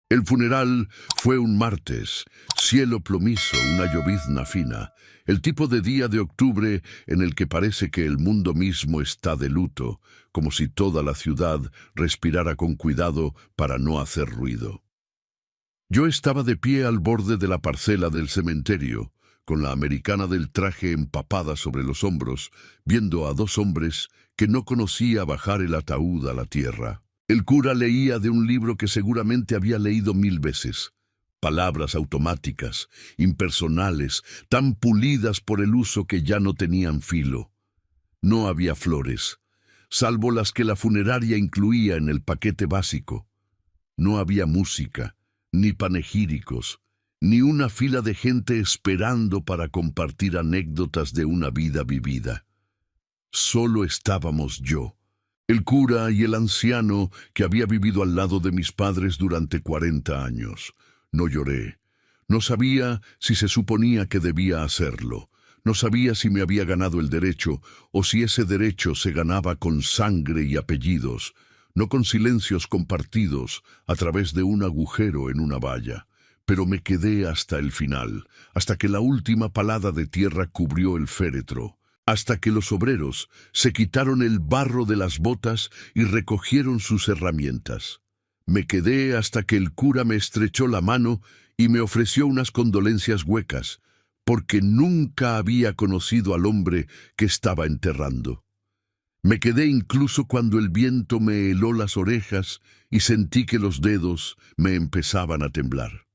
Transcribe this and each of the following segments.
El funeral fue un martes, cielo plomizo, una llovizna fina, el tipo de día de octubre en el que parece que el mundo mismo está de luto, como si toda la ciudad respirara con cuidado para no hacer ruido. Yo estaba de pie al borde de la parcela del cementerio, con la americana del traje empapada sobre los hombros, viendo a dos hombres que no conocía bajar el ataúd a la tierra. El cura leía de un libro que seguramente había leído 1000 veces. Palabras automáticas, impersonales, tan pulidas por el uso que ya no tenían filo. No había flores, salvo las que la funeraria incluía en el paquete básico. No había música, ni panegíricos, ni una fila de gente esperando para compartir anécdotas de una vida vivida. Solo estábamos yo, el cura y el anciano que había vivido al lado de mis padres durante 40 años. No lloré. No sabía si se suponía que debía hacerlo. No sabía si me había ganado el derecho o si ese derecho se ganaba con sangre y apellidos, no con silencios compartidos a través de un agujero en una valla. Pero me quedé hasta el final, hasta que la última palada de tierra cubrió el féretro, hasta que los obreros se quitaron el barro de las botas y recogieron sus herramientas. Me quedé hasta que el cura me estrechó la mano y me ofreció unas condolencias huecas, porque nunca había conocido al hombre que estaba enterrando. Me quedé incluso cuando el viento me heló las orejas y sentí que los dedos me empezaban a temblar.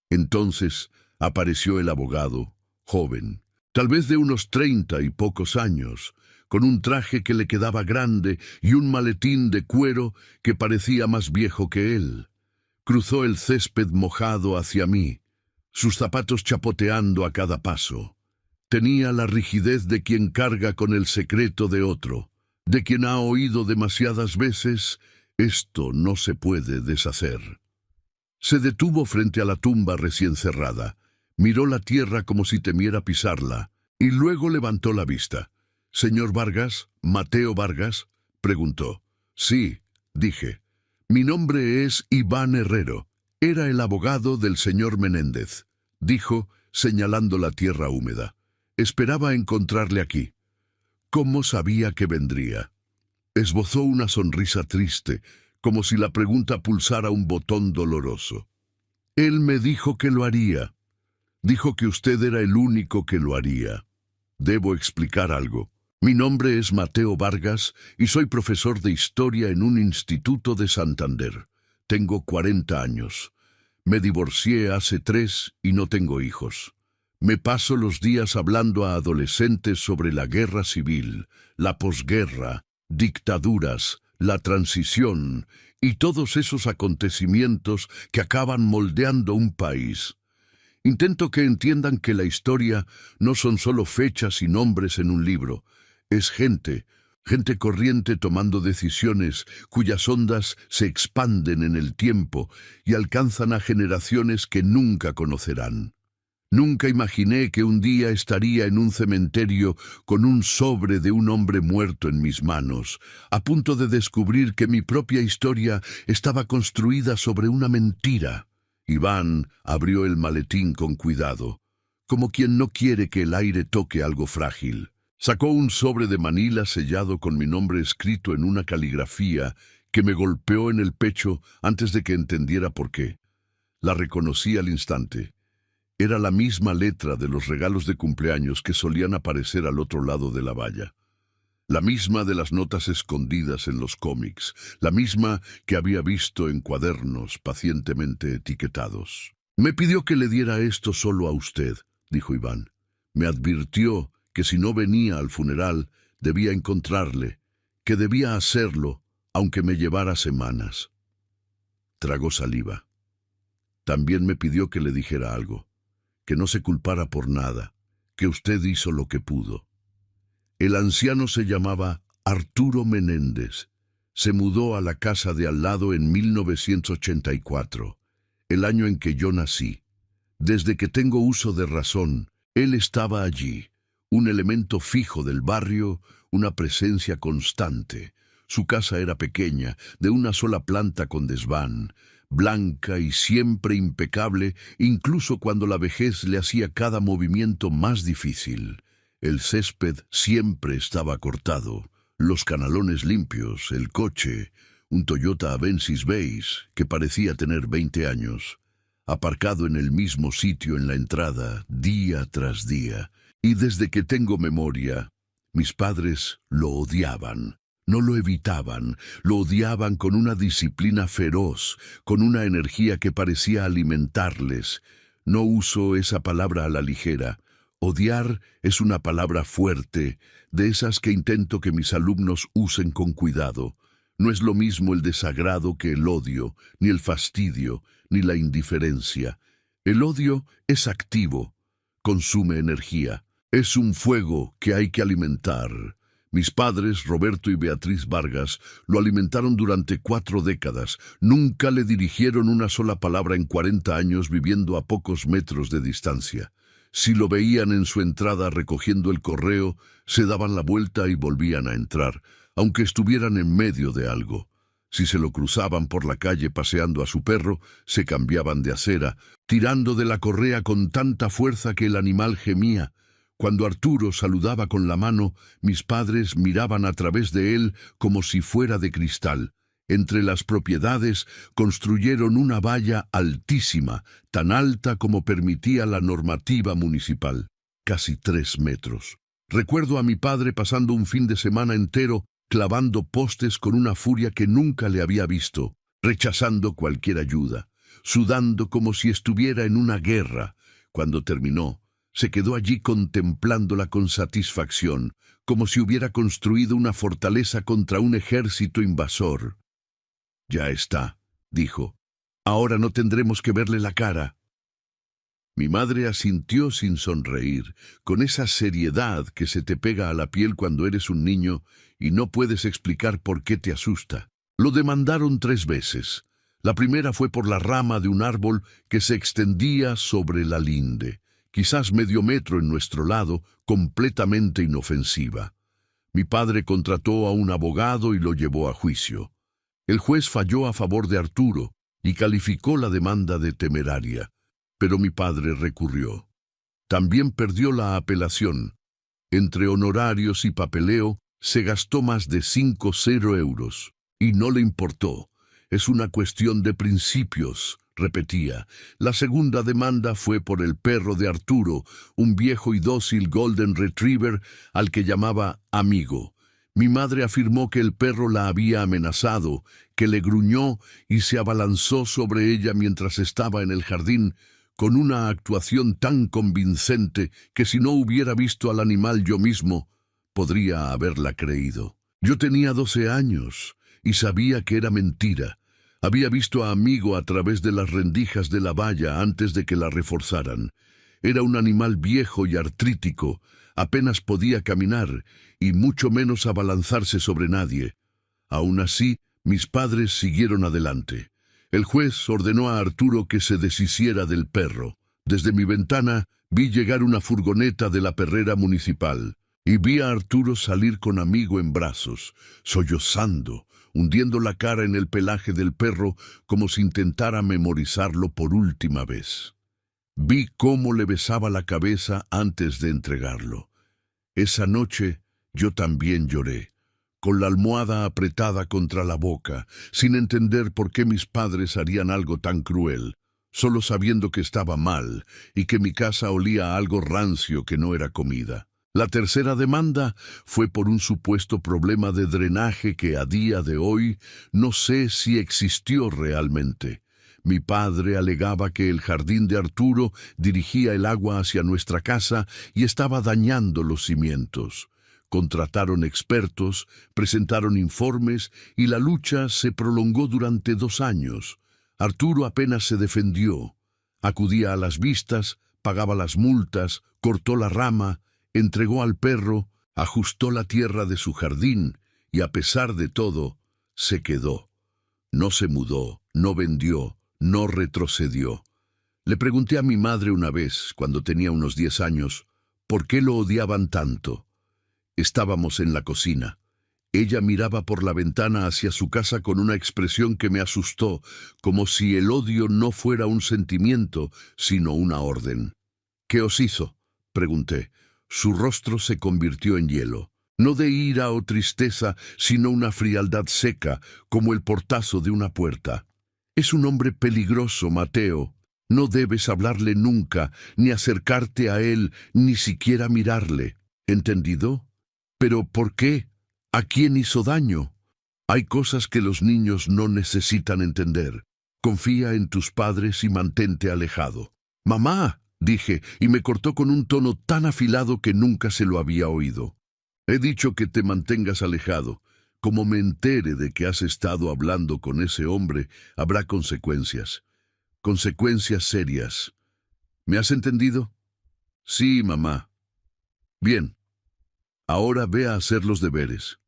Entonces apareció el abogado, joven, tal vez de unos 30 y pocos años, con un traje que le quedaba grande y un maletín de cuero que parecía más viejo que él. Cruzó el césped mojado hacia mí, sus zapatos chapoteando a cada paso. Tenía la rigidez de quien carga con el secreto de otro, de quien ha oído demasiadas veces: esto no se puede deshacer. Se detuvo frente a la tumba recién cerrada, miró la tierra como si temiera pisarla, y luego levantó la vista. «¿Señor Vargas? ¿Mateo Vargas?», preguntó. «Sí», dije. «Mi nombre es Iván Herrero. Era el abogado del señor Menéndez», dijo, señalando la tierra húmeda. «Esperaba encontrarle aquí». «¿Cómo sabía que vendría?». Esbozó una sonrisa triste, como si la pregunta pulsara un botón doloroso. «Él me dijo que lo haría. Dijo que usted era el único que lo haría. Debo explicar algo. Mi nombre es Mateo Vargas y soy profesor de historia en un instituto de Santander. Tengo 40 años. Me divorcié hace 3 y no tengo hijos. Me paso los días hablando a adolescentes sobre la guerra civil, la posguerra, dictaduras, la transición y todos esos acontecimientos que acaban moldeando un país. Intento que entiendan que la historia no son solo fechas y nombres en un libro. Es gente corriente tomando decisiones cuyas ondas se expanden en el tiempo y alcanzan a generaciones que nunca conocerán. Nunca imaginé que un día estaría en un cementerio con un sobre de un hombre muerto en mis manos, a punto de descubrir que mi propia historia estaba construida sobre una mentira. Iván abrió el maletín con cuidado, como quien no quiere que el aire toque algo frágil. Sacó un sobre de Manila sellado con mi nombre escrito en una caligrafía que me golpeó en el pecho antes de que entendiera por qué. La reconocí al instante. Era la misma letra de los regalos de cumpleaños que solían aparecer al otro lado de la valla. La misma de las notas escondidas en los cómics, la misma que había visto en cuadernos pacientemente etiquetados. «Me pidió que le diera esto solo a usted», dijo Iván. «Me advirtió que si no venía al funeral, debía encontrarle, que debía hacerlo, aunque me llevara semanas». Tragó saliva. «También me pidió que le dijera algo, que no se culpara por nada, que usted hizo lo que pudo». El anciano se llamaba Arturo Menéndez. Se mudó a la casa de al lado en 1984, el año en que yo nací. Desde que tengo uso de razón, él estaba allí, un elemento fijo del barrio, una presencia constante. Su casa era pequeña, de una sola planta con desván, blanca y siempre impecable, incluso cuando la vejez le hacía cada movimiento más difícil. El césped siempre estaba cortado, los canalones limpios, el coche, un Toyota Avensis beige que parecía tener 20 años, aparcado en el mismo sitio en la entrada, día tras día. Y desde que tengo memoria, mis padres lo odiaban. No lo evitaban, lo odiaban con una disciplina feroz, con una energía que parecía alimentarles. No uso esa palabra a la ligera. Odiar es una palabra fuerte, de esas que intento que mis alumnos usen con cuidado. No es lo mismo el desagrado que el odio, ni el fastidio, ni la indiferencia. El odio es activo, consume energía. Es un fuego que hay que alimentar. Mis padres, Roberto y Beatriz Vargas, lo alimentaron durante 4 décadas. Nunca le dirigieron una sola palabra en 40 años viviendo a pocos metros de distancia. Si lo veían en su entrada recogiendo el correo, se daban la vuelta y volvían a entrar, aunque estuvieran en medio de algo. Si se lo cruzaban por la calle paseando a su perro, se cambiaban de acera, tirando de la correa con tanta fuerza que el animal gemía. Cuando Arturo saludaba con la mano, mis padres miraban a través de él como si fuera de cristal. Entre las propiedades construyeron una valla altísima, tan alta como permitía la normativa municipal, casi 3 metros. Recuerdo a mi padre pasando un fin de semana entero clavando postes con una furia que nunca le había visto, rechazando cualquier ayuda, sudando como si estuviera en una guerra. Cuando terminó, se quedó allí contemplándola con satisfacción, como si hubiera construido una fortaleza contra un ejército invasor. «Ya está», dijo. «Ahora no tendremos que verle la cara». Mi madre asintió sin sonreír, con esa seriedad que se te pega a la piel cuando eres un niño y no puedes explicar por qué te asusta. Lo demandaron 3 veces. La primera fue por la rama de un árbol que se extendía sobre la linde, quizás medio metro en nuestro lado, completamente inofensiva. Mi padre contrató a un abogado y lo llevó a juicio. El juez falló a favor de Arturo y calificó la demanda de temeraria, pero mi padre recurrió. También perdió la apelación. Entre honorarios y papeleo se gastó más de 5.000 euros, y no le importó. Es una cuestión de principios, repetía. La segunda demanda fue por el perro de Arturo, un viejo y dócil Golden Retriever al que llamaba amigo. Mi madre afirmó que el perro la había amenazado, que le gruñó y se abalanzó sobre ella mientras estaba en el jardín, con una actuación tan convincente que si no hubiera visto al animal yo mismo, podría haberla creído. Yo tenía 12 años y sabía que era mentira. Había visto a Amigo a través de las rendijas de la valla antes de que la reforzaran. Era un animal viejo y artrítico, apenas podía caminar y mucho menos abalanzarse sobre nadie. Aún así, mis padres siguieron adelante. El juez ordenó a Arturo que se deshiciera del perro. Desde mi ventana vi llegar una furgoneta de la perrera municipal y vi a Arturo salir con Amigo en brazos, sollozando, hundiendo la cara en el pelaje del perro como si intentara memorizarlo por última vez. Vi cómo le besaba la cabeza antes de entregarlo. Esa noche yo también lloré, con la almohada apretada contra la boca, sin entender por qué mis padres harían algo tan cruel, solo sabiendo que estaba mal y que mi casa olía a algo rancio que no era comida. La tercera demanda fue por un supuesto problema de drenaje que a día de hoy no sé si existió realmente. Mi padre alegaba que el jardín de Arturo dirigía el agua hacia nuestra casa y estaba dañando los cimientos. Contrataron expertos, presentaron informes y la lucha se prolongó durante 2 años. Arturo apenas se defendió. Acudía a las vistas, pagaba las multas, cortó la rama, entregó al perro, ajustó la tierra de su jardín y a pesar de todo, se quedó. No se mudó, no vendió, no retrocedió. Le pregunté a mi madre una vez, cuando tenía unos 10 años, ¿por qué lo odiaban tanto? Estábamos en la cocina. Ella miraba por la ventana hacia su casa con una expresión que me asustó, como si el odio no fuera un sentimiento, sino una orden. «¿Qué os hizo?», pregunté. Su rostro se convirtió en hielo. No de ira o tristeza, sino una frialdad seca, como el portazo de una puerta. «Es un hombre peligroso, Mateo. No debes hablarle nunca, ni acercarte a él, ni siquiera mirarle. ¿Entendido? ¿Pero por qué? ¿A quién hizo daño? Hay cosas que los niños no necesitan entender. Confía en tus padres y mantente alejado». «Mamá», dije, y me cortó con un tono tan afilado que nunca se lo había oído. «He dicho que te mantengas alejado. Como me entere de que has estado hablando con ese hombre, habrá consecuencias. Consecuencias serias. ¿Me has entendido?» «Sí, mamá». «Bien. Ahora ve a hacer los deberes».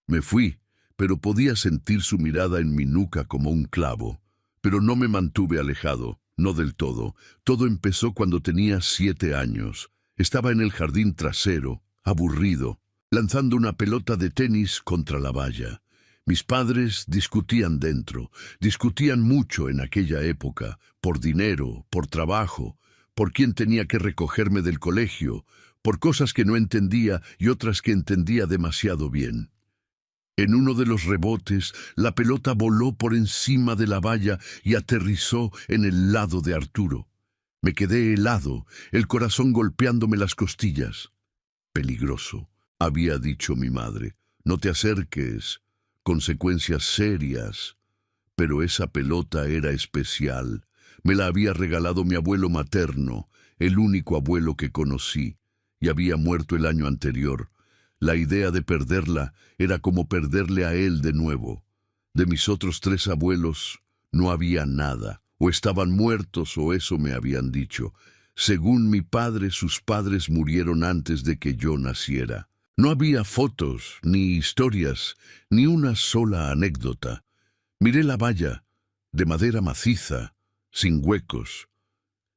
Me fui, pero podía sentir su mirada en mi nuca como un clavo. Pero no me mantuve alejado, no del todo. Todo empezó cuando tenía 7 años. Estaba en el jardín trasero, aburrido, lanzando una pelota de tenis contra la valla. Mis padres discutían dentro, discutían mucho en aquella época, por dinero, por trabajo, por quién tenía que recogerme del colegio, por cosas que no entendía y otras que entendía demasiado bien. En uno de los rebotes, la pelota voló por encima de la valla y aterrizó en el lado de Arturo. Me quedé helado, el corazón golpeándome las costillas. «Peligroso», había dicho mi madre. «No te acerques. Consecuencias serias». Pero esa pelota era especial. Me la había regalado mi abuelo materno, el único abuelo que conocí, y había muerto el año anterior. La idea de perderla era como perderle a él de nuevo. De mis otros 3 abuelos no había nada. O estaban muertos o eso me habían dicho. Según mi padre, sus padres murieron antes de que yo naciera. No había fotos, ni historias, ni una sola anécdota. Miré la valla, de madera maciza, sin huecos.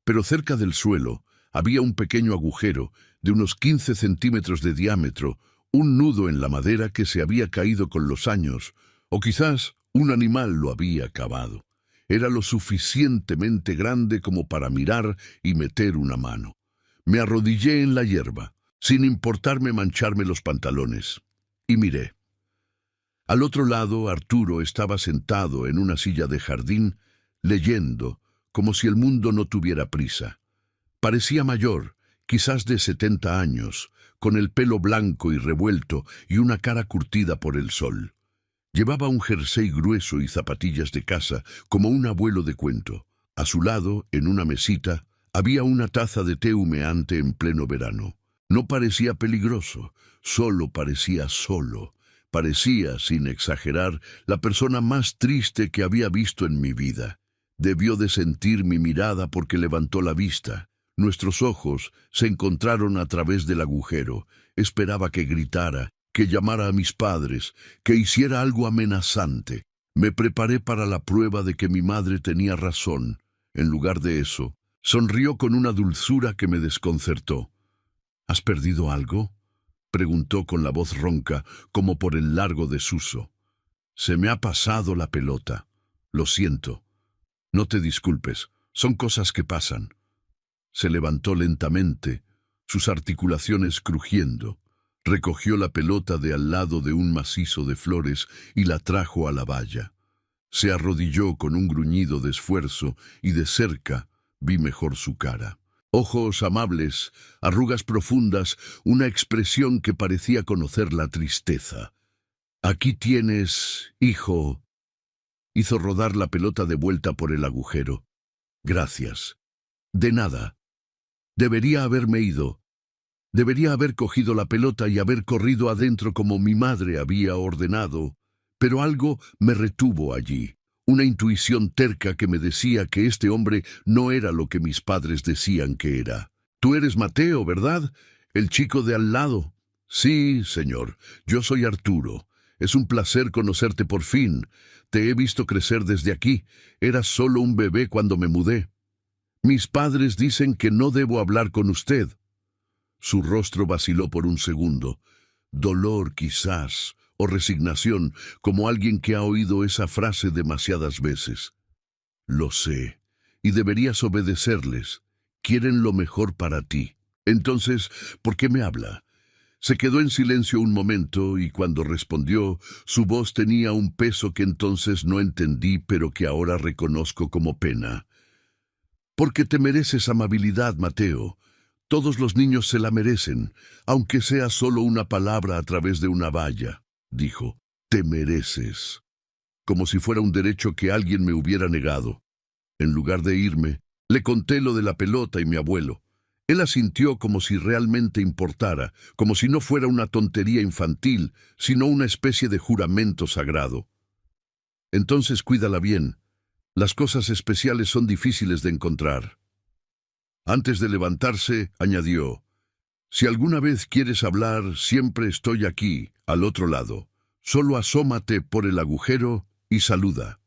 Pero cerca del suelo había un pequeño agujero de unos 15 centímetros de diámetro, un nudo en la madera que se había caído con los años, o quizás un animal lo había cavado. Era lo suficientemente grande como para mirar y meter una mano. Me arrodillé en la hierba, sin importarme mancharme los pantalones, y miré. Al otro lado, Arturo estaba sentado en una silla de jardín, leyendo, como si el mundo no tuviera prisa. Parecía mayor, quizás de 70 años, con el pelo blanco y revuelto y una cara curtida por el sol. Llevaba un jersey grueso y zapatillas de casa, como un abuelo de cuento. A su lado, en una mesita, había una taza de té humeante en pleno verano. No parecía peligroso, solo parecía solo. Parecía, sin exagerar, la persona más triste que había visto en mi vida. Debió de sentir mi mirada porque levantó la vista. Nuestros ojos se encontraron a través del agujero. Esperaba que gritara, que llamara a mis padres, que hiciera algo amenazante. Me preparé para la prueba de que mi madre tenía razón. En lugar de eso, sonrió con una dulzura que me desconcertó. «¿Has perdido algo?», preguntó con la voz ronca, como por el largo desuso. «Se me ha pasado la pelota. Lo siento. No te disculpes, son cosas que pasan». Se levantó lentamente, sus articulaciones crujiendo. Recogió la pelota de al lado de un macizo de flores y la trajo a la valla. Se arrodilló con un gruñido de esfuerzo y de cerca vi mejor su cara. Ojos amables, arrugas profundas, una expresión que parecía conocer la tristeza. «Aquí tienes, hijo». Hizo rodar la pelota de vuelta por el agujero. «Gracias». «De nada. Debería haberme ido. Debería haber cogido la pelota y haber corrido adentro como mi madre había ordenado, pero algo me retuvo allí, una intuición terca que me decía que este hombre no era lo que mis padres decían que era. «Tú eres Mateo, ¿verdad? El chico de al lado». «Sí, señor, yo soy Arturo. Es un placer conocerte por fin. Te he visto crecer desde aquí. Eras solo un bebé cuando me mudé. Mis padres dicen que no debo hablar con usted». Su rostro vaciló por un segundo. dolor quizás, o resignación, como alguien que ha oído esa frase demasiadas veces. Lo sé, y deberías obedecerles. Quieren lo mejor para ti. Entonces, ¿por qué me habla? Se quedó en silencio un momento y cuando respondió, su voz tenía un peso que entonces no entendí, pero que ahora reconozco como pena. Porque te mereces amabilidad, Mateo. Todos los niños se la merecen, aunque sea solo una palabra a través de una valla, dijo. Te mereces. Como si fuera un derecho que alguien me hubiera negado. En lugar de irme, le conté lo de la pelota y mi abuelo. Él asintió como si realmente importara, como si no fuera una tontería infantil, sino una especie de juramento sagrado. Entonces cuídala bien. Las cosas especiales son difíciles de encontrar. Antes de levantarse, añadió, si alguna vez quieres hablar, siempre estoy aquí, al otro lado. Solo asómate por el agujero y saluda.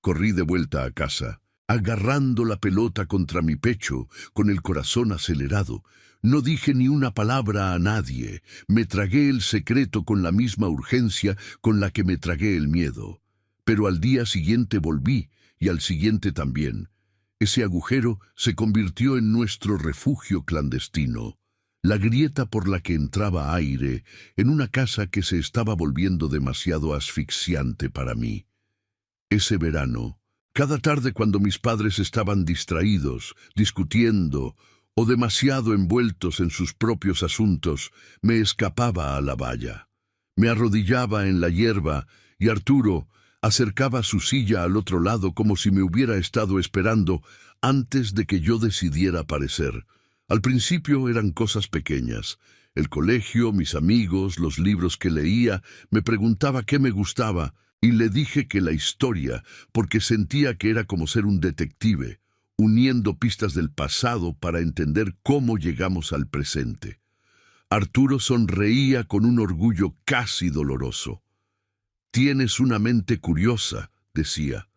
Corrí de vuelta a casa, agarrando la pelota contra mi pecho, con el corazón acelerado. No dije ni una palabra a nadie. Me tragué el secreto con la misma urgencia con la que me tragué el miedo. Pero al día siguiente volví, y al siguiente también. Ese agujero se convirtió en nuestro refugio clandestino, la grieta por la que entraba aire en una casa que se estaba volviendo demasiado asfixiante para mí. Ese verano, cada tarde cuando mis padres estaban distraídos, discutiendo o demasiado envueltos en sus propios asuntos, me escapaba a la valla. Me arrodillaba en la hierba y Arturo acercaba su silla al otro lado como si me hubiera estado esperando antes de que yo decidiera aparecer. Al principio eran cosas pequeñas. El colegio, mis amigos, los libros que leía, me preguntaba qué me gustaba, y le dije que la historia, porque sentía que era como ser un detective, uniendo pistas del pasado para entender cómo llegamos al presente. Arturo sonreía con un orgullo casi doloroso. Tienes una mente curiosa, decía.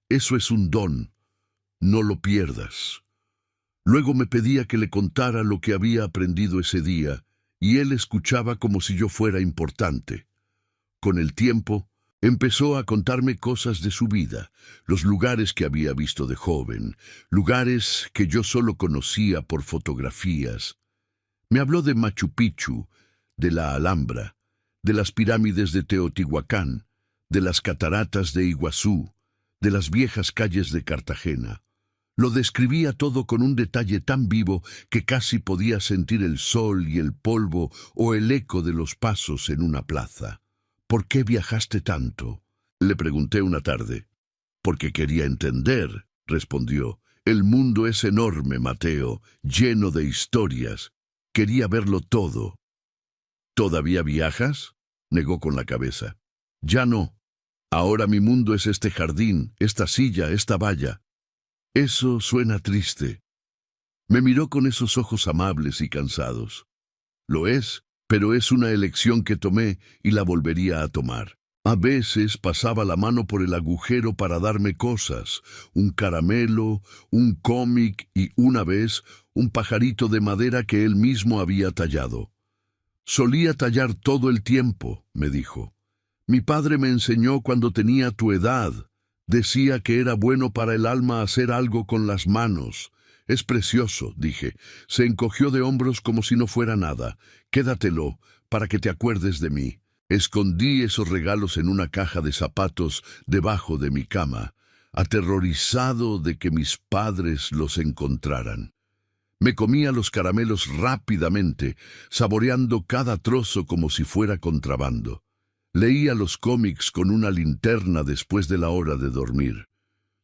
Eso es un don. No lo pierdas. Luego me pedía que le contara lo que había aprendido ese día, y él escuchaba como si yo fuera importante. Con el tiempo, empezó a contarme cosas de su vida, los lugares que había visto de joven, lugares que yo solo conocía por fotografías. Me habló de Machu Picchu, de la Alhambra, de las pirámides de Teotihuacán, de las cataratas de Iguazú, de las viejas calles de Cartagena. Lo describía todo con un detalle tan vivo que casi podía sentir el sol y el polvo o el eco de los pasos en una plaza. ¿Por qué viajaste tanto?, le pregunté una tarde. Porque quería entender, respondió. El mundo es enorme, Mateo, lleno de historias. Quería verlo todo. ¿Todavía viajas?, negó con la cabeza. Ya no. Ahora mi mundo es este jardín, esta silla, esta valla. Eso suena triste. Me miró con esos ojos amables y cansados. Lo es, pero es una elección que tomé y la volvería a tomar. A veces pasaba la mano por el agujero para darme cosas, un caramelo, un cómic y una vez un pajarito de madera que él mismo había tallado. Solía tallar todo el tiempo, me dijo. Mi padre me enseñó cuando tenía tu edad. Decía que era bueno para el alma hacer algo con las manos. Es precioso, dije. Se encogió de hombros como si no fuera nada. Quédatelo, para que te acuerdes de mí. Escondí esos regalos en una caja de zapatos debajo de mi cama, aterrorizado de que mis padres los encontraran. Me comía los caramelos rápidamente, saboreando cada trozo como si fuera contrabando. Leía los cómics con una linterna después de la hora de dormir.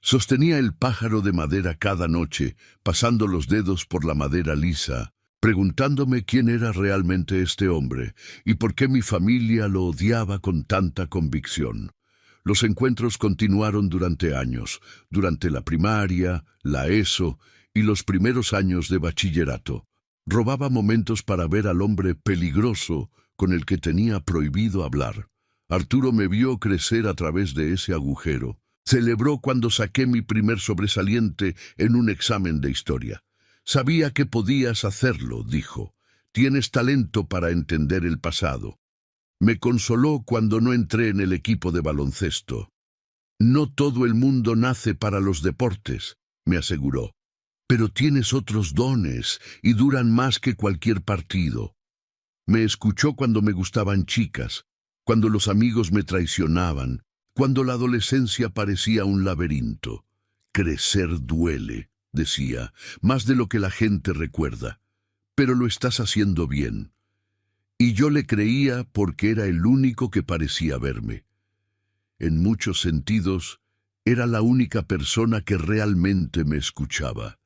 Sostenía el pájaro de madera cada noche, pasando los dedos por la madera lisa, preguntándome quién era realmente este hombre y por qué mi familia lo odiaba con tanta convicción. Los encuentros continuaron durante años, durante la primaria, la ESO y los primeros años de bachillerato. Robaba momentos para ver al hombre peligroso con el que tenía prohibido hablar. Arturo me vio crecer a través de ese agujero. Celebró cuando saqué mi primer sobresaliente en un examen de historia. Sabía que podías hacerlo, dijo. Tienes talento para entender el pasado. Me consoló cuando no entré en el equipo de baloncesto. No todo el mundo nace para los deportes, me aseguró. Pero tienes otros dones y duran más que cualquier partido. Me escuchó cuando me gustaban chicas, cuando los amigos me traicionaban, cuando la adolescencia parecía un laberinto. Crecer duele, decía, más de lo que la gente recuerda. Pero lo estás haciendo bien. Y yo le creía porque era el único que parecía verme. En muchos sentidos, era la única persona que realmente me escuchaba.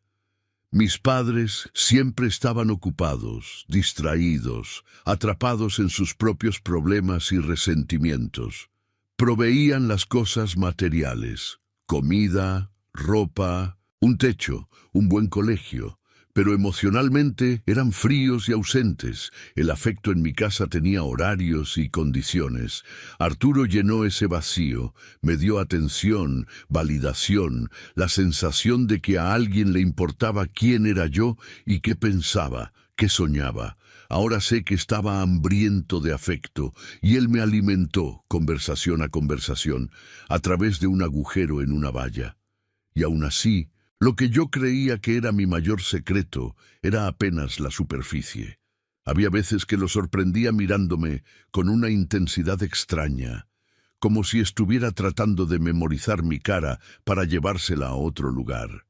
Mis padres siempre estaban ocupados, distraídos, atrapados en sus propios problemas y resentimientos. Proveían las cosas materiales, comida, ropa, un techo, un buen colegio, pero emocionalmente eran fríos y ausentes. El afecto en mi casa tenía horarios y condiciones. Arturo llenó ese vacío, me dio atención, validación, la sensación de que a alguien le importaba quién era yo y qué pensaba, qué soñaba. Ahora sé que estaba hambriento de afecto, y él me alimentó, conversación a conversación, a través de un agujero en una valla. Y aún así, lo que yo creía que era mi mayor secreto era apenas la superficie. Había veces que lo sorprendía mirándome con una intensidad extraña, como si estuviera tratando de memorizar mi cara para llevársela a otro lugar.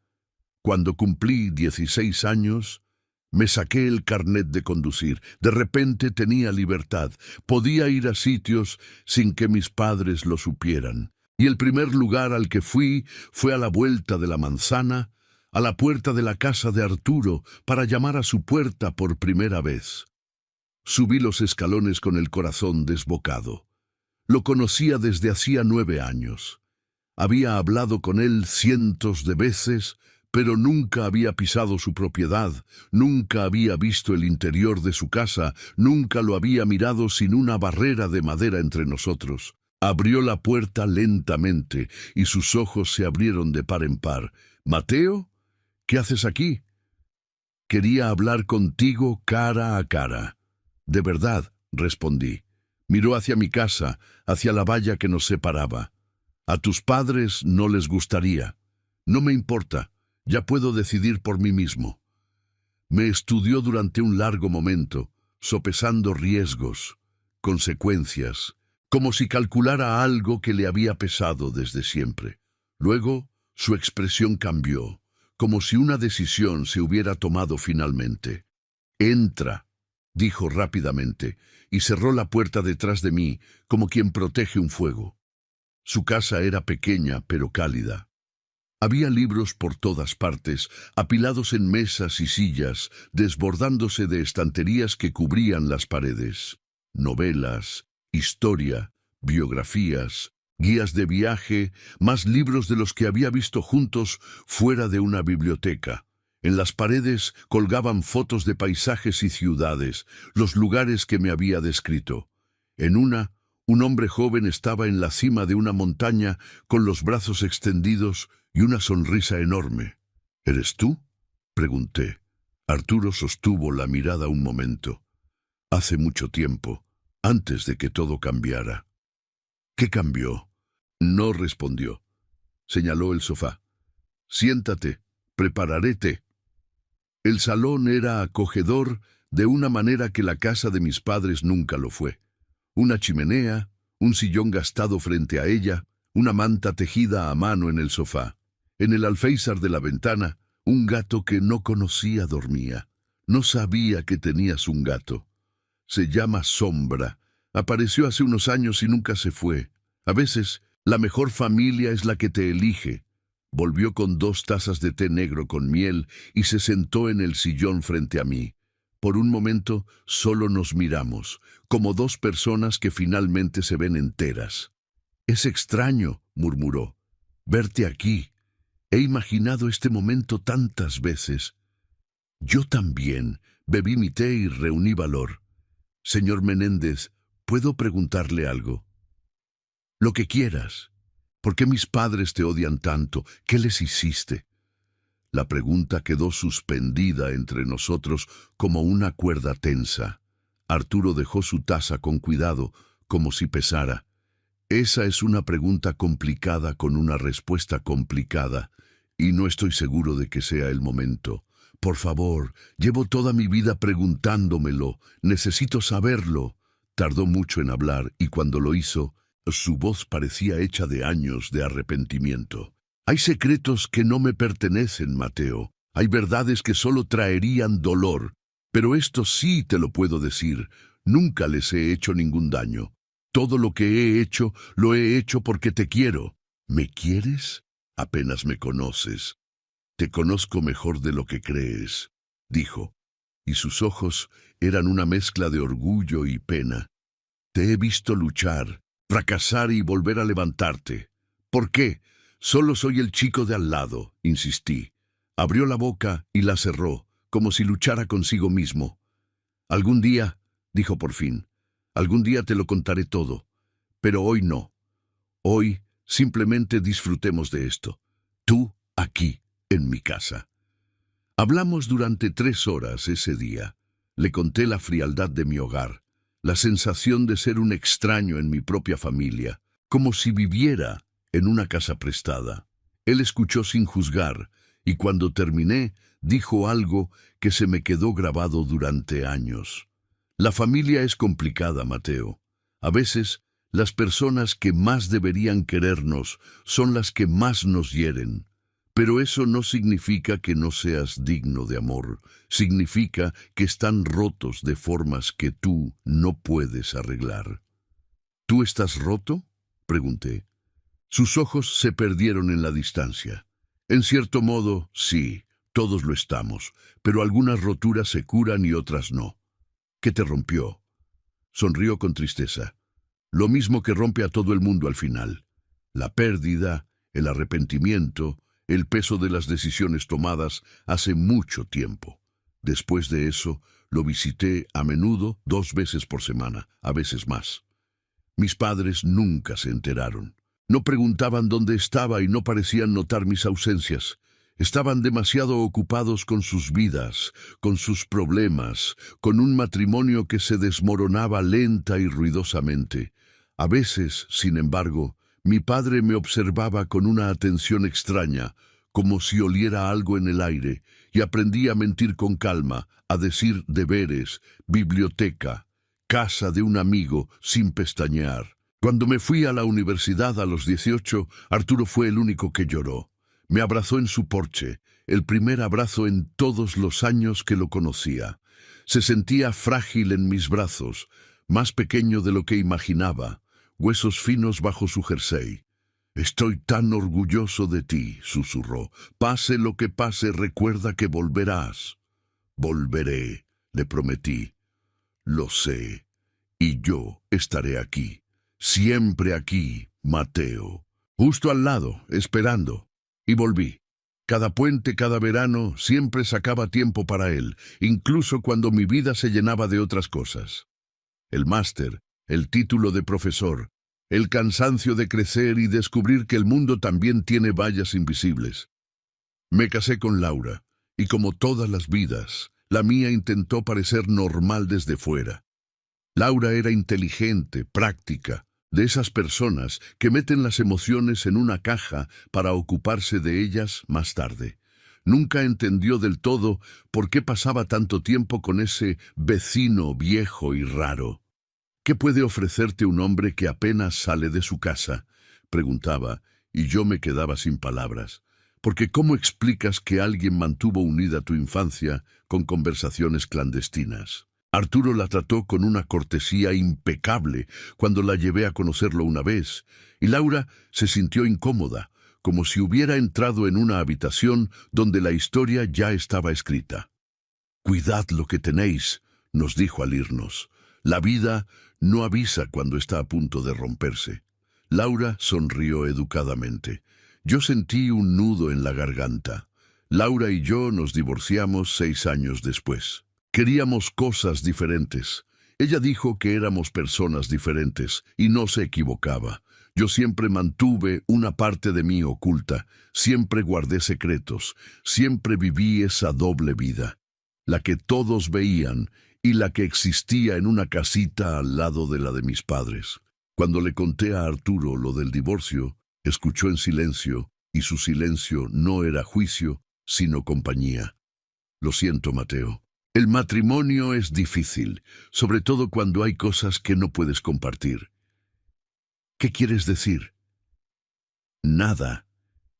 Cuando cumplí 16 años, me saqué el carnet de conducir. De repente tenía libertad. Podía ir a sitios sin que mis padres lo supieran. Y el primer lugar al que fui fue a la vuelta de la manzana, a la puerta de la casa de Arturo, para llamar a su puerta por primera vez. Subí los escalones con el corazón desbocado. Lo conocía desde hacía 9 años. Había hablado con él cientos de veces, pero nunca había pisado su propiedad, nunca había visto el interior de su casa, nunca lo había mirado sin una barrera de madera entre nosotros. Abrió la puerta lentamente y sus ojos se abrieron de par en par. «¿Mateo? ¿Qué haces aquí?» «Quería hablar contigo cara a cara». «De verdad», respondí. Miró hacia mi casa, hacia la valla que nos separaba. «A tus padres no les gustaría». «No me importa, ya puedo decidir por mí mismo». Me estudió durante un largo momento, sopesando riesgos, consecuencias, como si calculara algo que le había pesado desde siempre. Luego, su expresión cambió, como si una decisión se hubiera tomado finalmente. «Entra», dijo rápidamente, y cerró la puerta detrás de mí, como quien protege un fuego. Su casa era pequeña, pero cálida. Había libros por todas partes, apilados en mesas y sillas, desbordándose de estanterías que cubrían las paredes. Novelas, historia, biografías, guías de viaje, más libros de los que había visto juntos fuera de una biblioteca. En las paredes colgaban fotos de paisajes y ciudades, los lugares que me había descrito. En una, un hombre joven estaba en la cima de una montaña con los brazos extendidos y una sonrisa enorme. «¿Eres tú?», pregunté. Arturo sostuvo la mirada un momento. «Hace mucho tiempo, antes de que todo cambiara». «¿Qué cambió?». No respondió. Señaló el sofá. «Siéntate, prepararé té». El salón era acogedor de una manera que la casa de mis padres nunca lo fue. Una chimenea, un sillón gastado frente a ella, una manta tejida a mano en el sofá. En el alféizar de la ventana, un gato que no conocía dormía. No sabía que tenías un gato. Se llama Sombra. Apareció hace unos años y nunca se fue. A veces, la mejor familia es la que te elige. Volvió con 2 tazas de té negro con miel y se sentó en el sillón frente a mí. Por un momento, solo nos miramos, como 2 personas que finalmente se ven enteras. «Es extraño», murmuró, «verte aquí. He imaginado este momento tantas veces». Yo también bebí mi té y reuní valor. «Señor Menéndez, ¿puedo preguntarle algo?». «Lo que quieras». «¿Por qué mis padres te odian tanto? ¿Qué les hiciste?». La pregunta quedó suspendida entre nosotros como una cuerda tensa. Arturo dejó su taza con cuidado, como si pesara. Esa es una pregunta complicada con una respuesta complicada, y no estoy seguro de que sea el momento. Por favor, llevo toda mi vida preguntándomelo. Necesito saberlo. Tardó mucho en hablar, y cuando lo hizo, su voz parecía hecha de años de arrepentimiento. Hay secretos que no me pertenecen, Mateo. Hay verdades que solo traerían dolor. Pero esto sí te lo puedo decir. Nunca les he hecho ningún daño. Todo lo que he hecho, lo he hecho porque te quiero. ¿Me quieres? Apenas me conoces. Te conozco mejor de lo que crees, dijo, y sus ojos eran una mezcla de orgullo y pena. Te he visto luchar, fracasar y volver a levantarte. ¿Por qué? Solo soy el chico de al lado, insistí. Abrió la boca y la cerró, como si luchara consigo mismo. Algún día, dijo por fin, algún día te lo contaré todo, pero hoy no. Hoy simplemente disfrutemos de esto. Tú aquí, en mi casa. Hablamos durante 3 horas ese día. Le conté la frialdad de mi hogar, la sensación de ser un extraño en mi propia familia, como si viviera en una casa prestada. Él escuchó sin juzgar, y cuando terminé, dijo algo que se me quedó grabado durante años. La familia es complicada, Mateo. A veces, las personas que más deberían querernos son las que más nos hieren. Pero eso no significa que no seas digno de amor. Significa que están rotos de formas que tú no puedes arreglar. ¿Tú estás roto?, pregunté. Sus ojos se perdieron en la distancia. En cierto modo, sí, todos lo estamos, pero algunas roturas se curan y otras no. ¿Qué te rompió? Sonrió con tristeza. Lo mismo que rompe a todo el mundo al final. La pérdida, el arrepentimiento, el peso de las decisiones tomadas hace mucho tiempo. Después de eso, lo visité a menudo 2 veces por semana, a veces más. Mis padres nunca se enteraron. No preguntaban dónde estaba y no parecían notar mis ausencias. Estaban demasiado ocupados con sus vidas, con sus problemas, con un matrimonio que se desmoronaba lenta y ruidosamente. A veces, sin embargo, mi padre me observaba con una atención extraña, como si oliera algo en el aire, y aprendí a mentir con calma, a decir deberes, biblioteca, casa de un amigo, sin pestañear. Cuando me fui a la universidad a los 18, Arturo fue el único que lloró. Me abrazó en su porche, el primer abrazo en todos los años que lo conocía. Se sentía frágil en mis brazos, más pequeño de lo que imaginaba, huesos finos bajo su jersey. «Estoy tan orgulloso de ti», susurró. «Pase lo que pase, recuerda que volverás». «Volveré», le prometí. «Lo sé, y yo estaré aquí, siempre aquí, Mateo». Justo al lado, esperando. Y volví. Cada puente, cada verano, siempre sacaba tiempo para él, incluso cuando mi vida se llenaba de otras cosas. El máster, el título de profesor, el cansancio de crecer y descubrir que el mundo también tiene vallas invisibles. Me casé con Laura, y como todas las vidas, la mía intentó parecer normal desde fuera. Laura era inteligente, práctica, de esas personas que meten las emociones en una caja para ocuparse de ellas más tarde. Nunca entendió del todo por qué pasaba tanto tiempo con ese vecino viejo y raro. «¿Qué puede ofrecerte un hombre que apenas sale de su casa?», preguntaba, y yo me quedaba sin palabras. Porque ¿cómo explicas que alguien mantuvo unida tu infancia con conversaciones clandestinas? Arturo la trató con una cortesía impecable cuando la llevé a conocerlo una vez, y Laura se sintió incómoda, como si hubiera entrado en una habitación donde la historia ya estaba escrita. «Cuidad lo que tenéis», nos dijo al irnos. «La vida no avisa cuando está a punto de romperse». Laura sonrió educadamente. Yo sentí un nudo en la garganta. Laura y yo nos divorciamos 6 años después. Queríamos cosas diferentes. Ella dijo que éramos personas diferentes, y no se equivocaba. Yo siempre mantuve una parte de mí oculta, siempre guardé secretos, siempre viví esa doble vida, la que todos veían y la que existía en una casita al lado de la de mis padres. Cuando le conté a Arturo lo del divorcio, escuchó en silencio, y su silencio no era juicio, sino compañía. Lo siento, Mateo. El matrimonio es difícil, sobre todo cuando hay cosas que no puedes compartir. ¿Qué quieres decir? Nada,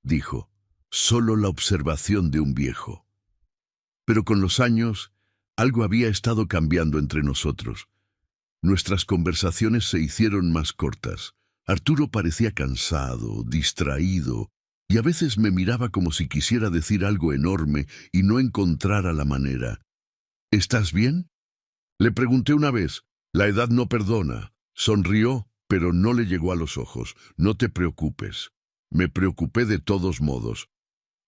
dijo, solo la observación de un viejo. Pero con los años, algo había estado cambiando entre nosotros. Nuestras conversaciones se hicieron más cortas. Arturo parecía cansado, distraído, y a veces me miraba como si quisiera decir algo enorme y no encontrara la manera. ¿Estás bien? Le pregunté una vez. La edad no perdona. Sonrió, pero no le llegó a los ojos. No te preocupes. Me preocupé de todos modos.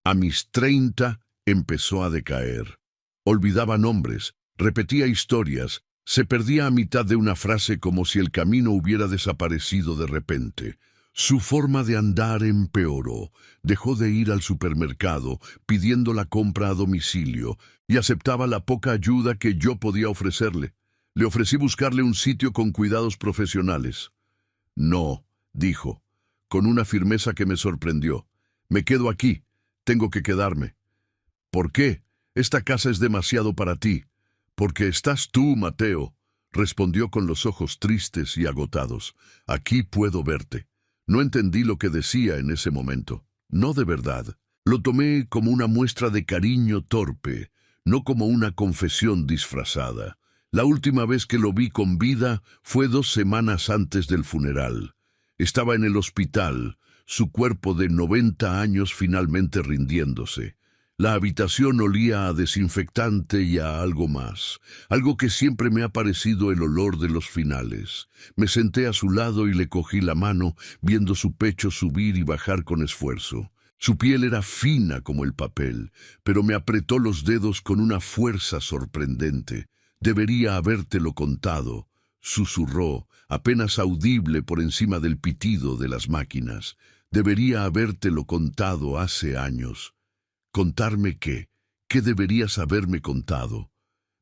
A mis 30 empezó a decaer. Olvidaba nombres, repetía historias, se perdía a mitad de una frase como si el camino hubiera desaparecido de repente. Su forma de andar empeoró. Dejó de ir al supermercado pidiendo la compra a domicilio y aceptaba la poca ayuda que yo podía ofrecerle. Le ofrecí buscarle un sitio con cuidados profesionales. No, dijo, con una firmeza que me sorprendió. Me quedo aquí. Tengo que quedarme. ¿Por qué? Esta casa es demasiado para ti. Porque estás tú, Mateo, respondió con los ojos tristes y agotados. Aquí puedo verte. No entendí lo que decía en ese momento. No de verdad. Lo tomé como una muestra de cariño torpe, no como una confesión disfrazada. La última vez que lo vi con vida fue 2 semanas antes del funeral. Estaba en el hospital, su cuerpo de 90 años finalmente rindiéndose. La habitación olía a desinfectante y a algo más, algo que siempre me ha parecido el olor de los finales. Me senté a su lado y le cogí la mano, viendo su pecho subir y bajar con esfuerzo. Su piel era fina como el papel, pero me apretó los dedos con una fuerza sorprendente. Debería habértelo contado, susurró, apenas audible por encima del pitido de las máquinas. Debería habértelo contado hace años. ¿Contarme qué? ¿Qué deberías haberme contado?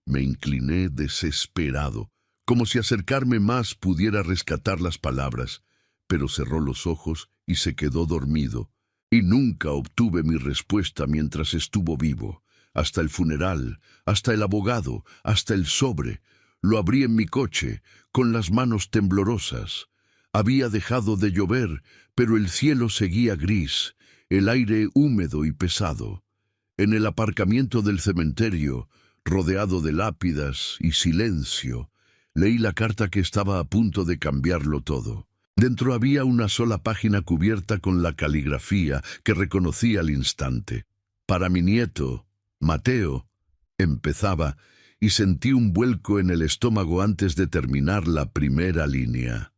Me incliné desesperado, como si acercarme más pudiera rescatar las palabras, pero cerró los ojos y se quedó dormido, y nunca obtuve mi respuesta mientras estuvo vivo. Hasta el funeral, hasta el abogado, hasta el sobre. Lo abrí en mi coche, con las manos temblorosas. Había dejado de llover, pero el cielo seguía gris, el aire húmedo y pesado. En el aparcamiento del cementerio, rodeado de lápidas y silencio, leí la carta que estaba a punto de cambiarlo todo. Dentro había una sola página cubierta con la caligrafía que reconocí al instante. Para mi nieto, Mateo, empezaba, y sentí un vuelco en el estómago antes de terminar la primera línea.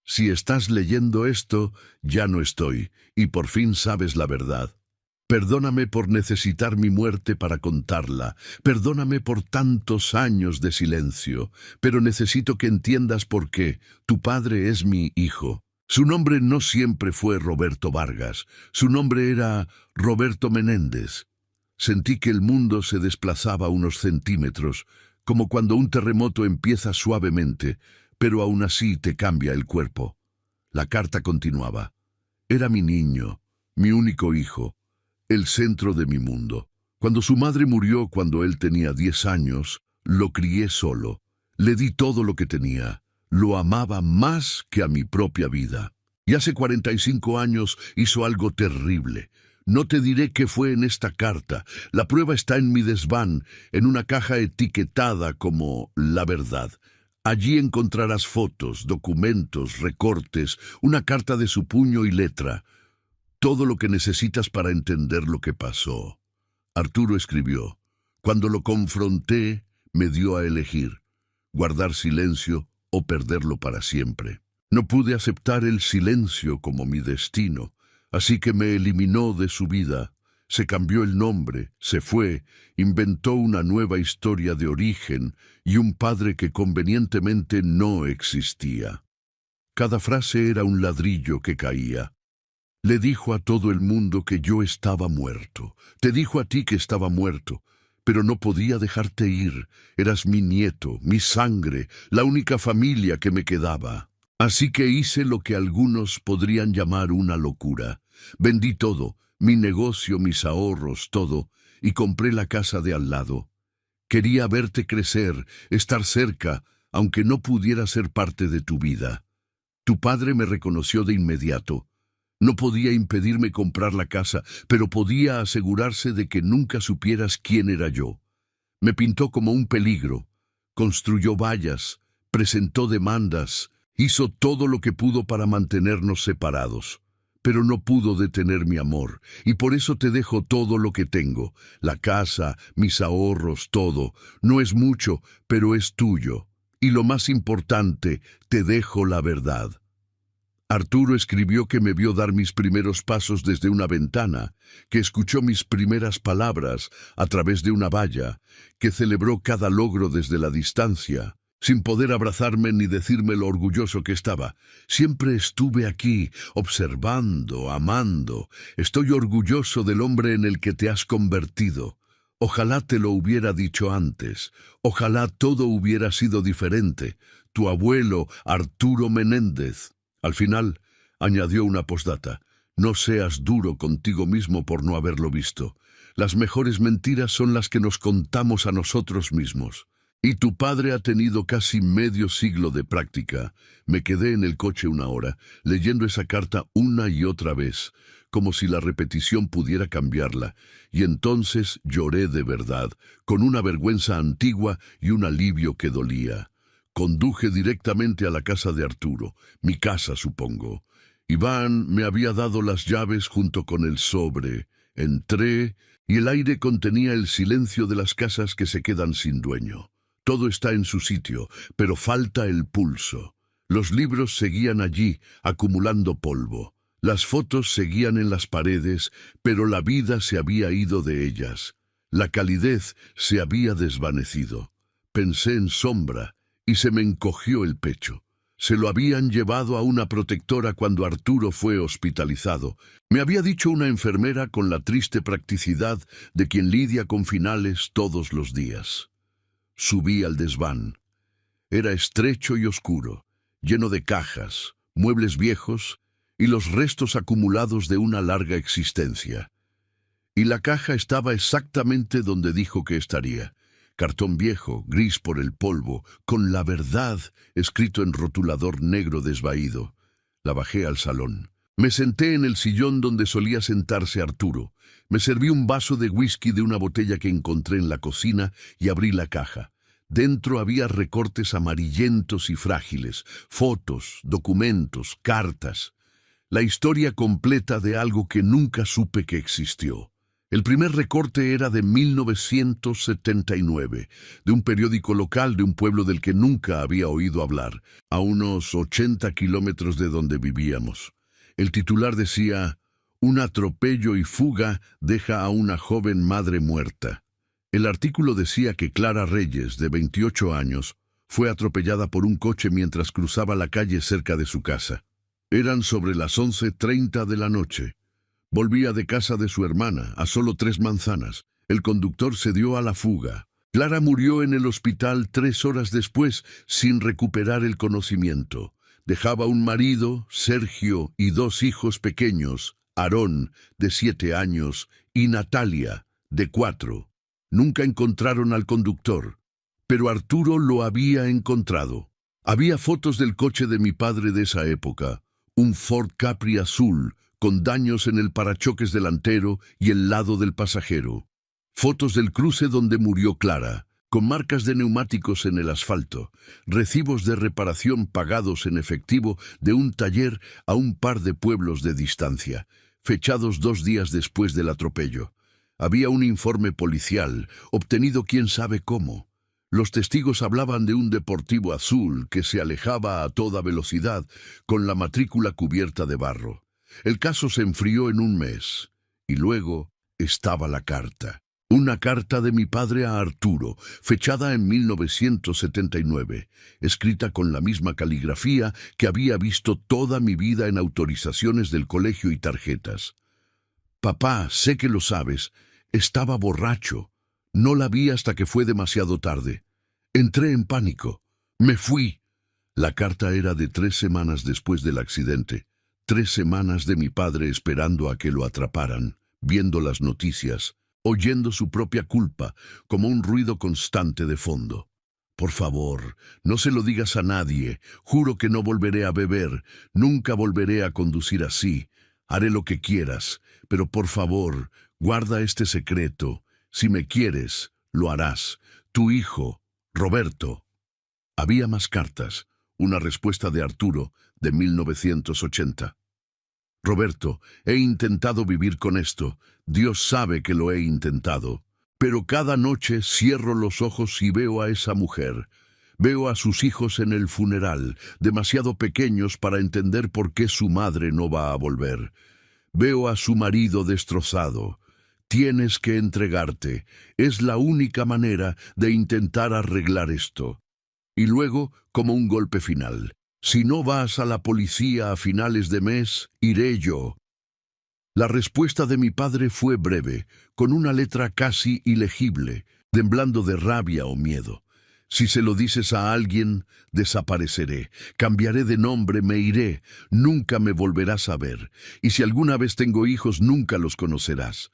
Si estás leyendo esto, ya no estoy, y por fin sabes la verdad. Perdóname por necesitar mi muerte para contarla, perdóname por tantos años de silencio, pero necesito que entiendas por qué. Tu padre es mi hijo. Su nombre no siempre fue Roberto Vargas, su nombre era Roberto Menéndez. Sentí que el mundo se desplazaba unos centímetros, como cuando un terremoto empieza suavemente, pero aún así te cambia el cuerpo. La carta continuaba. Era mi niño, mi único hijo, el centro de mi mundo. Cuando su madre murió cuando él tenía 10 años, lo crié solo. Le di todo lo que tenía. Lo amaba más que a mi propia vida. Y hace 45 años hizo algo terrible. No te diré qué fue en esta carta. La prueba está en mi desván, en una caja etiquetada como La Verdad. Allí encontrarás fotos, documentos, recortes, una carta de su puño y letra. Todo lo que necesitas para entender lo que pasó. Arturo escribió. Cuando lo confronté, me dio a elegir, guardar silencio o perderlo para siempre. No pude aceptar el silencio como mi destino, así que me eliminó de su vida. Se cambió el nombre, se fue, inventó una nueva historia de origen y un padre que convenientemente no existía. Cada frase era un ladrillo que caía. Le dijo a todo el mundo que yo estaba muerto. Te dijo a ti que estaba muerto, pero no podía dejarte ir. Eras mi nieto, mi sangre, la única familia que me quedaba. Así que hice lo que algunos podrían llamar una locura. Vendí todo, mi negocio, mis ahorros, todo, y compré la casa de al lado. Quería verte crecer, estar cerca, aunque no pudiera ser parte de tu vida. Tu padre me reconoció de inmediato. No podía impedirme comprar la casa, pero podía asegurarse de que nunca supieras quién era yo. Me pintó como un peligro, construyó vallas, presentó demandas, hizo todo lo que pudo para mantenernos separados. Pero no pudo detener mi amor, y por eso te dejo todo lo que tengo, la casa, mis ahorros, todo. No es mucho, pero es tuyo. Y lo más importante, te dejo la verdad. Arturo escribió que me vio dar mis primeros pasos desde una ventana, que escuchó mis primeras palabras a través de una valla, que celebró cada logro desde la distancia, sin poder abrazarme ni decirme lo orgulloso que estaba. Siempre estuve aquí, observando, amando. Estoy orgulloso del hombre en el que te has convertido. Ojalá te lo hubiera dicho antes. Ojalá todo hubiera sido diferente. Tu abuelo, Arturo Menéndez. Al final, añadió una postdata. No seas duro contigo mismo por no haberlo visto. Las mejores mentiras son las que nos contamos a nosotros mismos. Y tu padre ha tenido casi medio siglo de práctica. Me quedé en el coche una hora, leyendo esa carta una y otra vez, como si la repetición pudiera cambiarla, y entonces lloré de verdad, con una vergüenza antigua y un alivio que dolía. Conduje directamente a la casa de Arturo, mi casa, supongo. Iván me había dado las llaves junto con el sobre. Entré, y el aire contenía el silencio de las casas que se quedan sin dueño. Todo está en su sitio, pero falta el pulso. Los libros seguían allí, acumulando polvo. Las fotos seguían en las paredes, pero la vida se había ido de ellas. La calidez se había desvanecido. Pensé en Sombra, y se me encogió el pecho. Se lo habían llevado a una protectora cuando Arturo fue hospitalizado. Me había dicho una enfermera con la triste practicidad de quien lidia con finales todos los días. Subí al desván. Era estrecho y oscuro, lleno de cajas, muebles viejos y los restos acumulados de una larga existencia. Y la caja estaba exactamente donde dijo que estaría. Cartón viejo, gris por el polvo, con la verdad escrito en rotulador negro desvaído. La bajé al salón. Me senté en el sillón donde solía sentarse Arturo. Me serví un vaso de whisky de una botella que encontré en la cocina y abrí la caja. Dentro había recortes amarillentos y frágiles, fotos, documentos, cartas. La historia completa de algo que nunca supe que existió. El primer recorte era de 1979, de un periódico local de un pueblo del que nunca había oído hablar, a unos 80 kilómetros de donde vivíamos. El titular decía: un atropello y fuga deja a una joven madre muerta. El artículo decía que Clara Reyes, de 28 años, fue atropellada por un coche mientras cruzaba la calle cerca de su casa. Eran sobre las 11:30 de la noche. Volvía de casa de su hermana, a solo 3 manzanas. El conductor se dio a la fuga. Clara murió en el hospital 3 horas después, sin recuperar el conocimiento. Dejaba un marido, Sergio, y 2 hijos pequeños, Aarón, de 7 años, y Natalia, de 4. Nunca encontraron al conductor, pero Arturo lo había encontrado. Había fotos del coche de mi padre de esa época, un Ford Capri azul, con daños en el parachoques delantero y el lado del pasajero. Fotos del cruce donde murió Clara, con marcas de neumáticos en el asfalto, recibos de reparación pagados en efectivo de un taller a un par de pueblos de distancia, fechados 2 días después del atropello. Había un informe policial, obtenido quién sabe cómo. Los testigos hablaban de un deportivo azul que se alejaba a toda velocidad, con la matrícula cubierta de barro. El caso se enfrió en un mes, y luego estaba la carta. Una carta de mi padre a Arturo, fechada en 1979, escrita con la misma caligrafía que había visto toda mi vida en autorizaciones del colegio y tarjetas. Papá, sé que lo sabes, estaba borracho. No la vi hasta que fue demasiado tarde. Entré en pánico. Me fui. La carta era de 3 semanas después del accidente. 3 semanas de mi padre esperando a que lo atraparan, viendo las noticias, oyendo su propia culpa como un ruido constante de fondo. Por favor, no se lo digas a nadie. Juro que no volveré a beber. Nunca volveré a conducir así. Haré lo que quieras, pero por favor, guarda este secreto. Si me quieres, lo harás. Tu hijo, Roberto. Había más cartas. Una respuesta de Arturo, de 1980. Roberto, he intentado vivir con esto. Dios sabe que lo he intentado. Pero cada noche cierro los ojos y veo a esa mujer. Veo a sus hijos en el funeral, demasiado pequeños para entender por qué su madre no va a volver. Veo a su marido destrozado. Tienes que entregarte. Es la única manera de intentar arreglar esto. Y luego, como un golpe final. Si no vas a la policía a finales de mes, iré yo. La respuesta de mi padre fue breve, con una letra casi ilegible, temblando de rabia o miedo. Si se lo dices a alguien, desapareceré, cambiaré de nombre, me iré, nunca me volverás a ver, y si alguna vez tengo hijos, nunca los conocerás.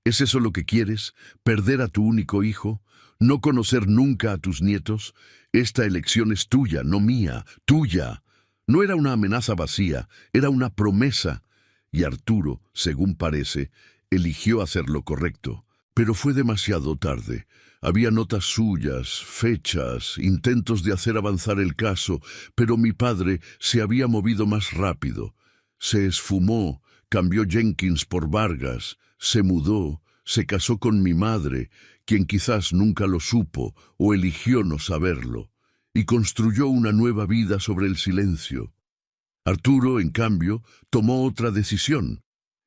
¿Es eso lo que quieres? ¿Perder a tu único hijo? ¿No conocer nunca a tus nietos? Esta elección es tuya, no mía, tuya. No era una amenaza vacía, era una promesa. Y Arturo, según parece, eligió hacer lo correcto. Pero fue demasiado tarde. Había notas suyas, fechas, intentos de hacer avanzar el caso, pero mi padre se había movido más rápido. Se esfumó, cambió Jenkins por Vargas, se mudó, se casó con mi madre, quien quizás nunca lo supo o eligió no saberlo, y construyó una nueva vida sobre el silencio. Arturo, en cambio, tomó otra decisión.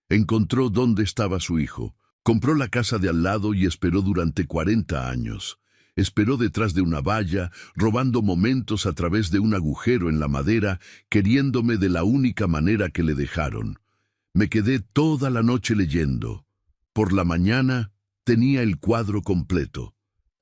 Encontró dónde estaba su hijo. Compró la casa de al lado y esperó durante 40 años. Esperó detrás de una valla, robando momentos a través de un agujero en la madera, queriéndome de la única manera que le dejaron. Me quedé toda la noche leyendo. Por la mañana tenía el cuadro completo.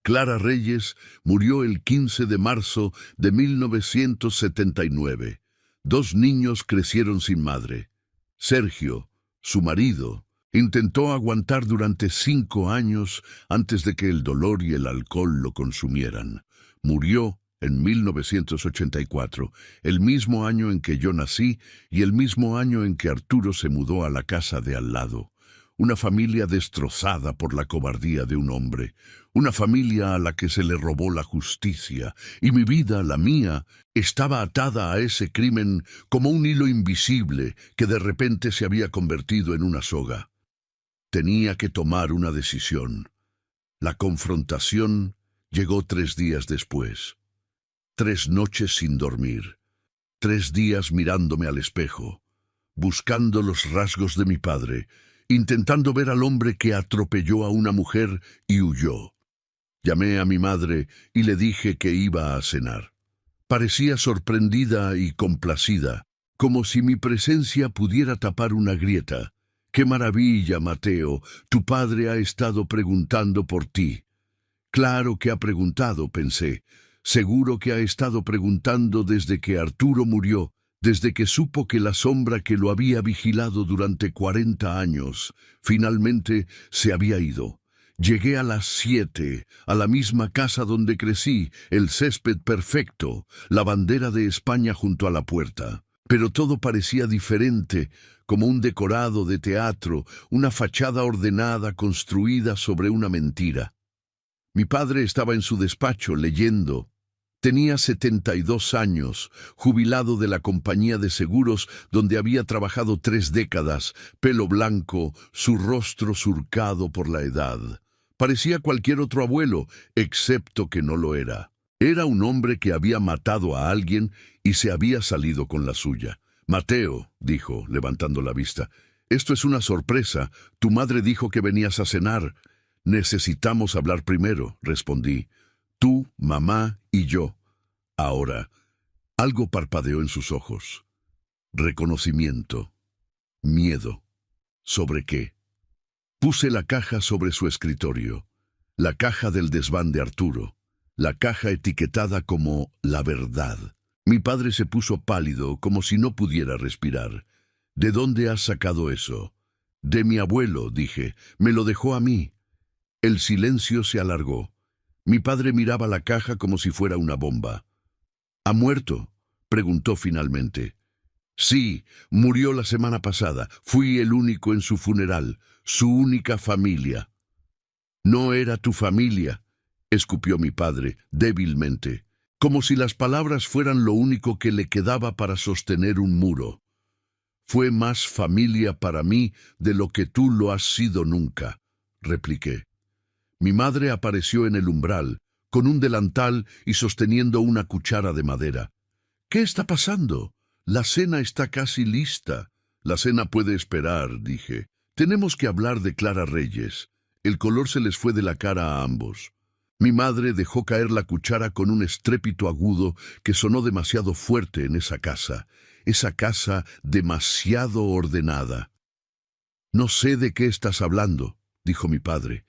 Clara Reyes murió el 15 de marzo de 1979. 2 niños crecieron sin madre. Sergio, su marido, intentó aguantar durante 5 años antes de que el dolor y el alcohol lo consumieran. Murió en 1984, el mismo año en que yo nací y el mismo año en que Arturo se mudó a la casa de al lado. Una familia destrozada por la cobardía de un hombre, una familia a la que se le robó la justicia, y mi vida, la mía, estaba atada a ese crimen como un hilo invisible que de repente se había convertido en una soga. Tenía que tomar una decisión. La confrontación llegó 3 días después. 3 noches sin dormir. 3 días mirándome al espejo, buscando los rasgos de mi padre, intentando ver al hombre que atropelló a una mujer y huyó. Llamé a mi madre y le dije que iba a cenar. Parecía sorprendida y complacida, como si mi presencia pudiera tapar una grieta. ¡Qué maravilla, Mateo! Tu padre ha estado preguntando por ti. Claro que ha preguntado, pensé. Seguro que ha estado preguntando desde que Arturo murió, desde que supo que la sombra que lo había vigilado durante 40 años, finalmente se había ido. Llegué a las 7, a la misma casa donde crecí, el césped perfecto, la bandera de España junto a la puerta. Pero todo parecía diferente, como un decorado de teatro, una fachada ordenada construida sobre una mentira. Mi padre estaba en su despacho leyendo. Tenía 72 años, jubilado de la compañía de seguros donde había trabajado 3 décadas, pelo blanco, su rostro surcado por la edad. Parecía cualquier otro abuelo, excepto que no lo era. Era un hombre que había matado a alguien y se había salido con la suya. «Mateo», dijo, levantando la vista, «esto es una sorpresa. Tu madre dijo que venías a cenar». Necesitamos hablar primero, respondí. Tú, mamá y yo. Ahora, algo parpadeó en sus ojos. Reconocimiento. Miedo. ¿Sobre qué? Puse la caja sobre su escritorio. La caja del desván de Arturo. La caja etiquetada como la verdad. Mi padre se puso pálido, como si no pudiera respirar. ¿De dónde has sacado eso? De mi abuelo, dije. Me lo dejó a mí. El silencio se alargó. Mi padre miraba la caja como si fuera una bomba. ¿Ha muerto?, preguntó finalmente. Sí, murió la semana pasada. Fui el único en su funeral, su única familia. No era tu familia, escupió mi padre, débilmente, como si las palabras fueran lo único que le quedaba para sostener un muro. Fue más familia para mí de lo que tú lo has sido nunca, repliqué. Mi madre apareció en el umbral, con un delantal y sosteniendo una cuchara de madera. ¿Qué está pasando? La cena está casi lista. La cena puede esperar, dije. Tenemos que hablar de Clara Reyes. El color se les fue de la cara a ambos. Mi madre dejó caer la cuchara con un estrépito agudo que sonó demasiado fuerte en esa casa demasiado ordenada. No sé de qué estás hablando, dijo mi padre,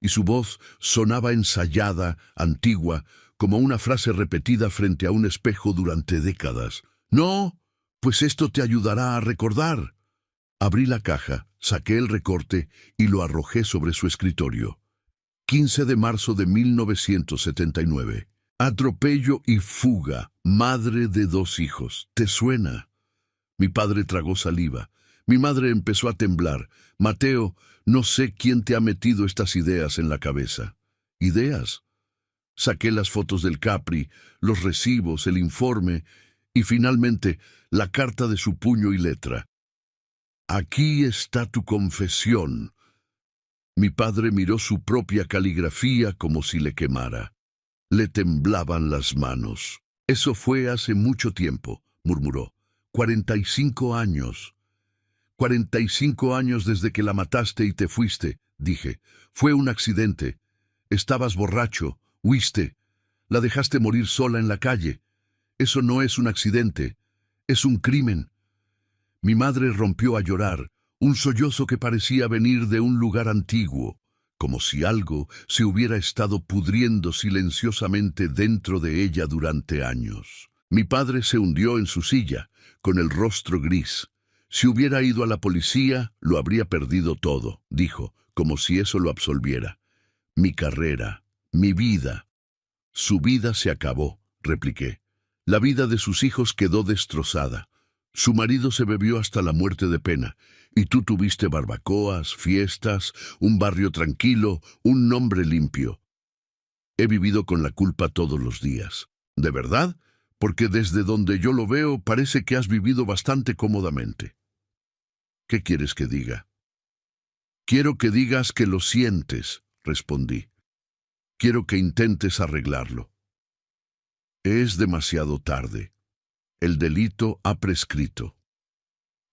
y su voz sonaba ensayada, antigua, como una frase repetida frente a un espejo durante décadas. No, pues esto te ayudará a recordar. Abrí la caja, saqué el recorte y lo arrojé sobre su escritorio. 15 de marzo de 1979. Atropello y fuga, madre de 2 hijos. ¿Te suena? Mi padre tragó saliva. Mi madre empezó a temblar. Mateo, no sé quién te ha metido estas ideas en la cabeza. ¿Ideas? Saqué las fotos del Capri, los recibos, el informe y finalmente la carta de su puño y letra. Aquí está tu confesión. Mi padre miró su propia caligrafía como si le quemara. Le temblaban las manos. Eso fue hace mucho tiempo, murmuró. 45 años. 45 años desde que la mataste y te fuiste, dije. Fue un accidente. Estabas borracho, huiste. La dejaste morir sola en la calle. Eso no es un accidente, es un crimen. Mi madre rompió a llorar, un sollozo que parecía venir de un lugar antiguo, como si algo se hubiera estado pudriendo silenciosamente dentro de ella durante años. Mi padre se hundió en su silla, con el rostro gris. Si hubiera ido a la policía, lo habría perdido todo, dijo, como si eso lo absolviera. Mi carrera, mi vida. Su vida se acabó, repliqué. La vida de sus hijos quedó destrozada. Su marido se bebió hasta la muerte de pena, y tú tuviste barbacoas, fiestas, un barrio tranquilo, un nombre limpio. He vivido con la culpa todos los días. ¿De verdad? Porque desde donde yo lo veo parece que has vivido bastante cómodamente. ¿Qué quieres que diga? Quiero que digas que lo sientes, respondí. Quiero que intentes arreglarlo. Es demasiado tarde. El delito ha prescrito,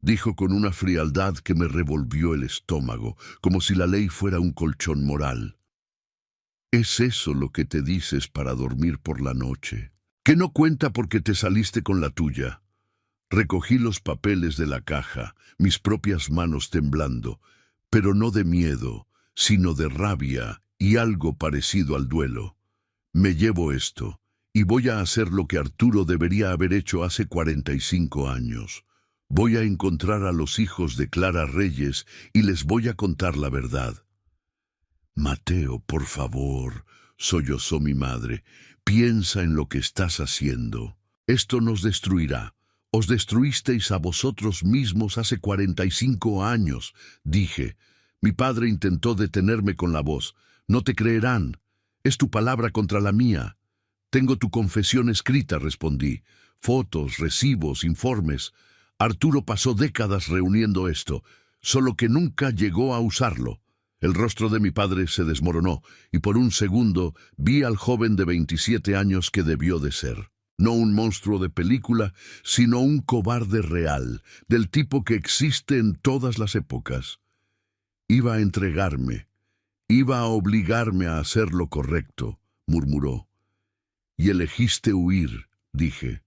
dijo con una frialdad que me revolvió el estómago, como si la ley fuera un colchón moral. ¿Es eso lo que te dices para dormir por la noche? Que no cuenta porque te saliste con la tuya. Recogí los papeles de la caja, mis propias manos temblando, pero no de miedo, sino de rabia y algo parecido al duelo. Me llevo esto, y voy a hacer lo que Arturo debería haber hecho hace 45 años. Voy a encontrar a los hijos de Clara Reyes y les voy a contar la verdad. Mateo, por favor, sollozó mi madre, piensa en lo que estás haciendo. Esto nos destruirá. Os destruisteis a vosotros mismos hace 45 años, dije. Mi padre intentó detenerme con la voz. No te creerán. Es tu palabra contra la mía. Tengo tu confesión escrita, respondí. Fotos, recibos, informes. Arturo pasó décadas reuniendo esto, solo que nunca llegó a usarlo. El rostro de mi padre se desmoronó, y por un segundo vi al joven de 27 años que debió de ser. No un monstruo de película, sino un cobarde real, del tipo que existe en todas las épocas. Iba a entregarme, Iba a obligarme a hacer lo correcto, murmuró. Y elegiste huir, dije.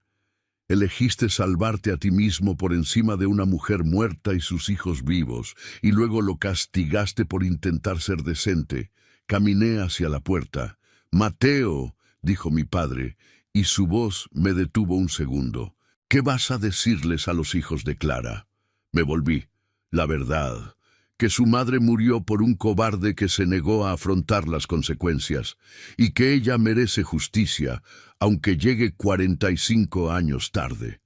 Elegiste salvarte a ti mismo por encima de una mujer muerta y sus hijos vivos, y luego lo castigaste por intentar ser decente. Caminé hacia la puerta. «Mateo», dijo mi padre, y su voz me detuvo un segundo. «¿Qué vas a decirles a los hijos de Clara?» Me volví. La verdad, que su madre murió por un cobarde que se negó a afrontar las consecuencias, y que ella merece justicia, aunque llegue 45 años tarde.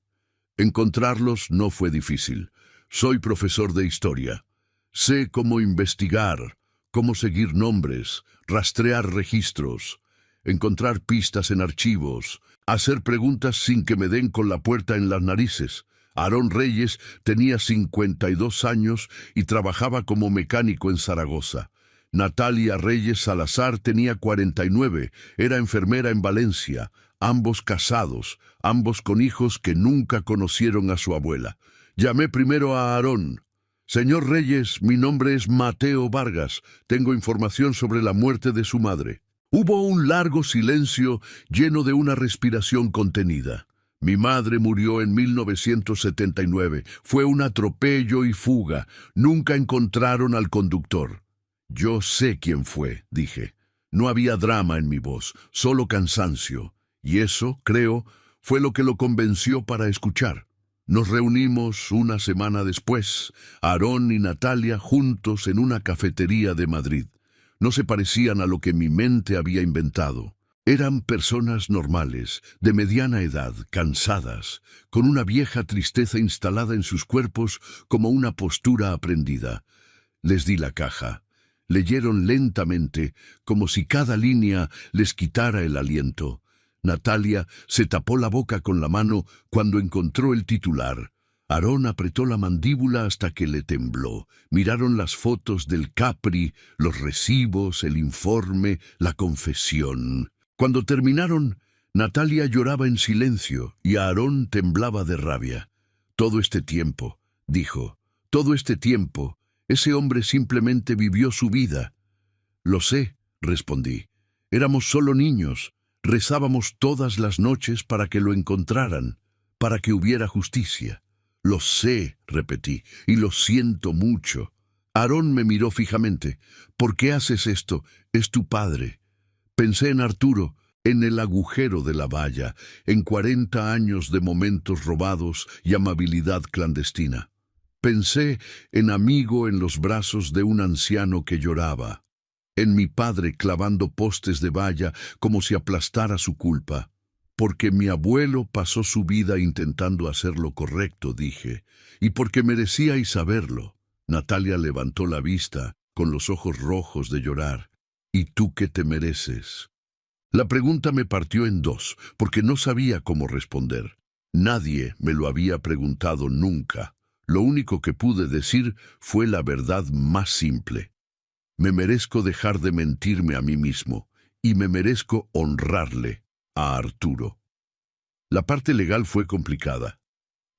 Encontrarlos no fue difícil. Soy profesor de historia. Sé cómo investigar, cómo seguir nombres, rastrear registros, encontrar pistas en archivos, hacer preguntas sin que me den con la puerta en las narices. Aarón Reyes tenía 52 años y trabajaba como mecánico en Zaragoza. Natalia Reyes Salazar tenía 49, era enfermera en Valencia, ambos casados, ambos con hijos que nunca conocieron a su abuela. Llamé primero a Aarón. «Señor Reyes, mi nombre es Mateo Vargas. Tengo información sobre la muerte de su madre». Hubo un largo silencio lleno de una respiración contenida. «Mi madre murió en 1979. Fue un atropello y fuga. Nunca encontraron al conductor». «Yo sé quién fue», dije. No había drama en mi voz, solo cansancio. Y eso, creo, fue lo que lo convenció para escuchar. Nos reunimos una semana después, Aarón y Natalia juntos en una cafetería de Madrid. No se parecían a lo que mi mente había inventado. Eran personas normales, de mediana edad, cansadas, con una vieja tristeza instalada en sus cuerpos como una postura aprendida. Les di la caja. Leyeron lentamente, como si cada línea les quitara el aliento. Natalia se tapó la boca con la mano cuando encontró el titular. Aarón apretó la mandíbula hasta que le tembló. Miraron las fotos del Capri, los recibos, el informe, la confesión. Cuando terminaron, Natalia lloraba en silencio y Aarón temblaba de rabia. «Todo este tiempo», dijo, «todo este tiempo, ese hombre simplemente vivió su vida». «Lo sé», respondí. «Éramos solo niños. Rezábamos todas las noches para que lo encontraran, para que hubiera justicia». «Lo sé», repetí, «y lo siento mucho». Aarón me miró fijamente. «¿Por qué haces esto? Es tu padre». Pensé en Arturo, en el agujero de la valla, en 40 años de momentos robados y amabilidad clandestina. Pensé en amigo en los brazos de un anciano que lloraba, en mi padre clavando postes de valla como si aplastara su culpa. «Porque mi abuelo pasó su vida intentando hacer lo correcto», dije, «y porque merecíais saberlo». Natalia levantó la vista, con los ojos rojos de llorar. «¿Y tú qué te mereces?». La pregunta me partió en dos, porque no sabía cómo responder. Nadie me lo había preguntado nunca. Lo único que pude decir fue la verdad más simple. Me merezco dejar de mentirme a mí mismo, y me merezco honrarle a Arturo. La parte legal fue complicada.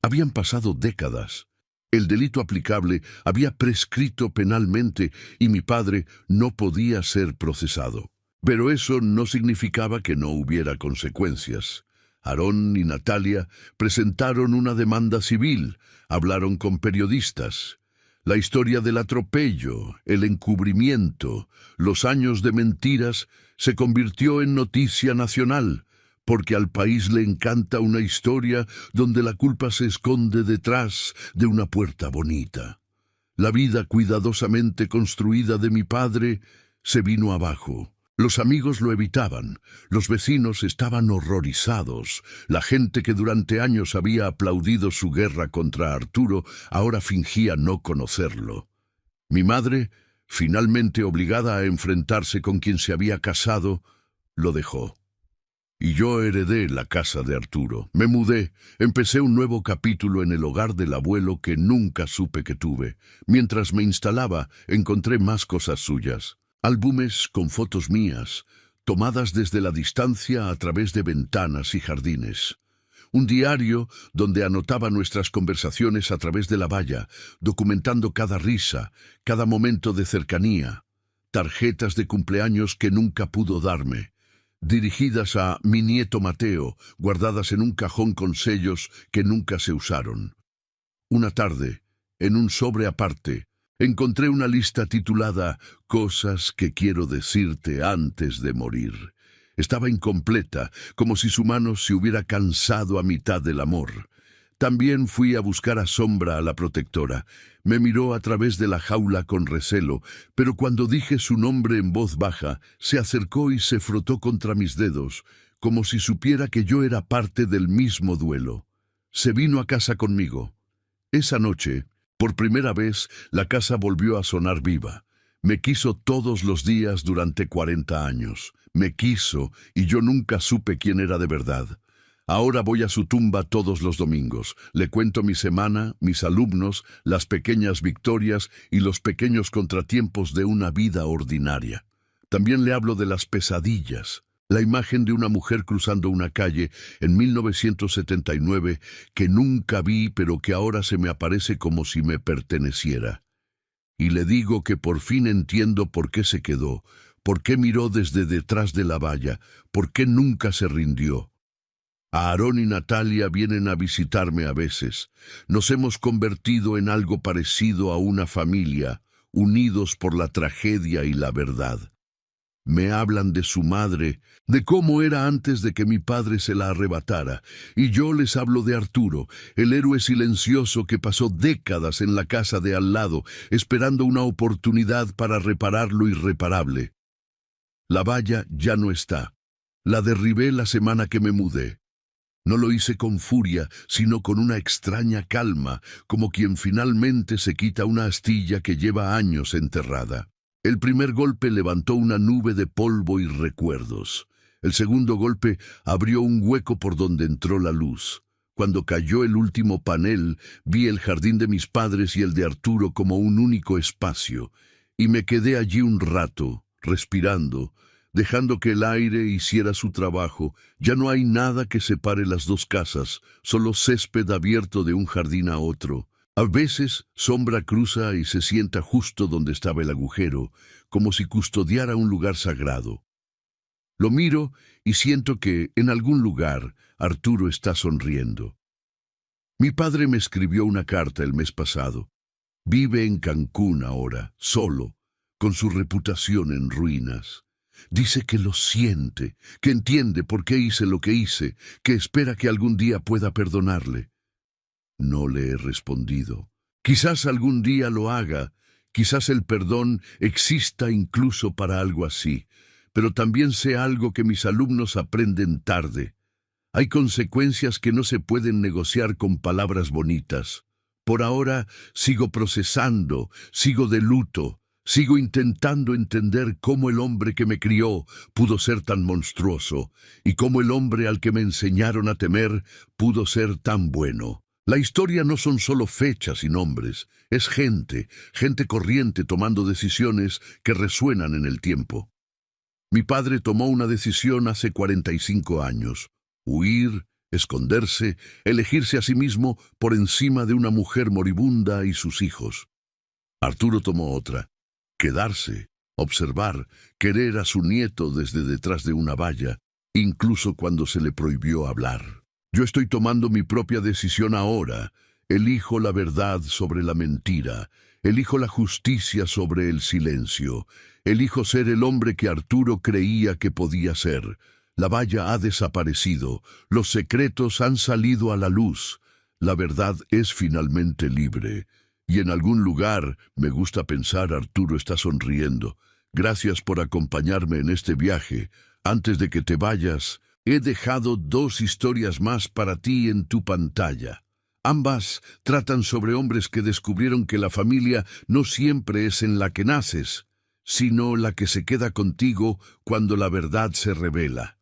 Habían pasado décadas. El delito aplicable había prescrito penalmente y mi padre no podía ser procesado. Pero eso no significaba que no hubiera consecuencias. Aarón y Natalia presentaron una demanda civil, hablaron con periodistas. La historia del atropello, el encubrimiento, los años de mentiras se convirtió en noticia nacional, porque al país le encanta una historia donde la culpa se esconde detrás de una puerta bonita. La vida cuidadosamente construida de mi padre se vino abajo. Los amigos lo evitaban, los vecinos estaban horrorizados, la gente que durante años había aplaudido su guerra contra Arturo ahora fingía no conocerlo. Mi madre, finalmente obligada a enfrentarse con quien se había casado, lo dejó. Y yo heredé la casa de Arturo. Me mudé, empecé un nuevo capítulo en el hogar del abuelo que nunca supe que tuve. Mientras me instalaba, encontré más cosas suyas. Álbumes con fotos mías, tomadas desde la distancia a través de ventanas y jardines. Un diario donde anotaba nuestras conversaciones a través de la valla, documentando cada risa, cada momento de cercanía. tarjetas de cumpleaños que nunca pudo darme, dirigidas a mi nieto Mateo, guardadas en un cajón con sellos que nunca se usaron. Una tarde, en un sobre aparte, encontré una lista titulada «Cosas que quiero decirte antes de morir». Estaba incompleta, como si su mano se hubiera cansado a mitad del amor. También fui a buscar a Sombra, a la protectora. Me miró a través de la jaula con recelo, pero cuando dije su nombre en voz baja, se acercó y se frotó contra mis dedos, como si supiera que yo era parte del mismo duelo. Se vino a casa conmigo. Esa noche, por primera vez, la casa volvió a sonar viva. Me quiso todos los días durante 40 años. Me quiso y yo nunca supe quién era de verdad. Ahora voy a su tumba todos los domingos. Le cuento mi semana, mis alumnos, las pequeñas victorias y los pequeños contratiempos de una vida ordinaria. También le hablo de las pesadillas. La imagen de una mujer cruzando una calle en 1979 que nunca vi, pero que ahora se me aparece como si me perteneciera. Y le digo que por fin entiendo por qué se quedó, por qué miró desde detrás de la valla, por qué nunca se rindió. Aarón y Natalia vienen a visitarme a veces. Nos hemos convertido en algo parecido a una familia, unidos por la tragedia y la verdad. Me hablan de su madre, de cómo era antes de que mi padre se la arrebatara, y yo les hablo de Arturo, el héroe silencioso que pasó décadas en la casa de al lado, esperando una oportunidad para reparar lo irreparable. La valla ya no está. La derribé la semana que me mudé. No lo hice con furia, sino con una extraña calma, como quien finalmente se quita una astilla que lleva años enterrada. El primer golpe levantó una nube de polvo y recuerdos. El segundo golpe abrió un hueco por donde entró la luz. Cuando cayó el último panel, vi el jardín de mis padres y el de Arturo como un único espacio, y me quedé allí un rato, respirando, dejando que el aire hiciera su trabajo. Ya no hay nada que separe las dos casas, solo césped abierto de un jardín a otro. A veces, Sombra cruza y se sienta justo donde estaba el agujero, como si custodiara un lugar sagrado. Lo miro y siento que, en algún lugar, Arturo está sonriendo. Mi padre me escribió una carta el mes pasado. Vive en Cancún ahora, solo, con su reputación en ruinas. Dice que lo siente, que entiende por qué hice lo que hice, que espera que algún día pueda perdonarle. No le he respondido. Quizás algún día lo haga, quizás el perdón exista incluso para algo así, pero también sé algo que mis alumnos aprenden tarde. Hay consecuencias que no se pueden negociar con palabras bonitas. Por ahora sigo procesando, sigo de luto, sigo intentando entender cómo el hombre que me crió pudo ser tan monstruoso y cómo el hombre al que me enseñaron a temer pudo ser tan bueno. La historia no son solo fechas y nombres, es gente, gente corriente tomando decisiones que resuenan en el tiempo. Mi padre tomó una decisión hace 45 años, huir, esconderse, elegirse a sí mismo por encima de una mujer moribunda y sus hijos. Arturo tomó otra, quedarse, observar, querer a su nieto desde detrás de una valla, incluso cuando se le prohibió hablar. Yo estoy tomando mi propia decisión ahora. Elijo la verdad sobre la mentira. Elijo la justicia sobre el silencio. Elijo ser el hombre que Arturo creía que podía ser. La valla ha desaparecido. Los secretos han salido a la luz. La verdad es finalmente libre. Y en algún lugar, me gusta pensar, Arturo está sonriendo. Gracias por acompañarme en este viaje. Antes de que te vayas, he dejado 2 historias más para ti en tu pantalla. Ambas tratan sobre hombres que descubrieron que la familia no siempre es en la que naces, sino la que se queda contigo cuando la verdad se revela.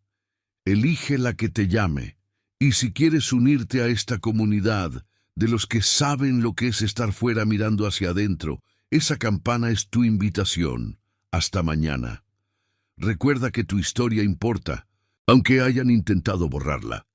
Elige la que te llame, y si quieres unirte a esta comunidad de los que saben lo que es estar fuera mirando hacia adentro, esa campana es tu invitación. Hasta mañana. Recuerda que tu historia importa, aunque hayan intentado borrarla.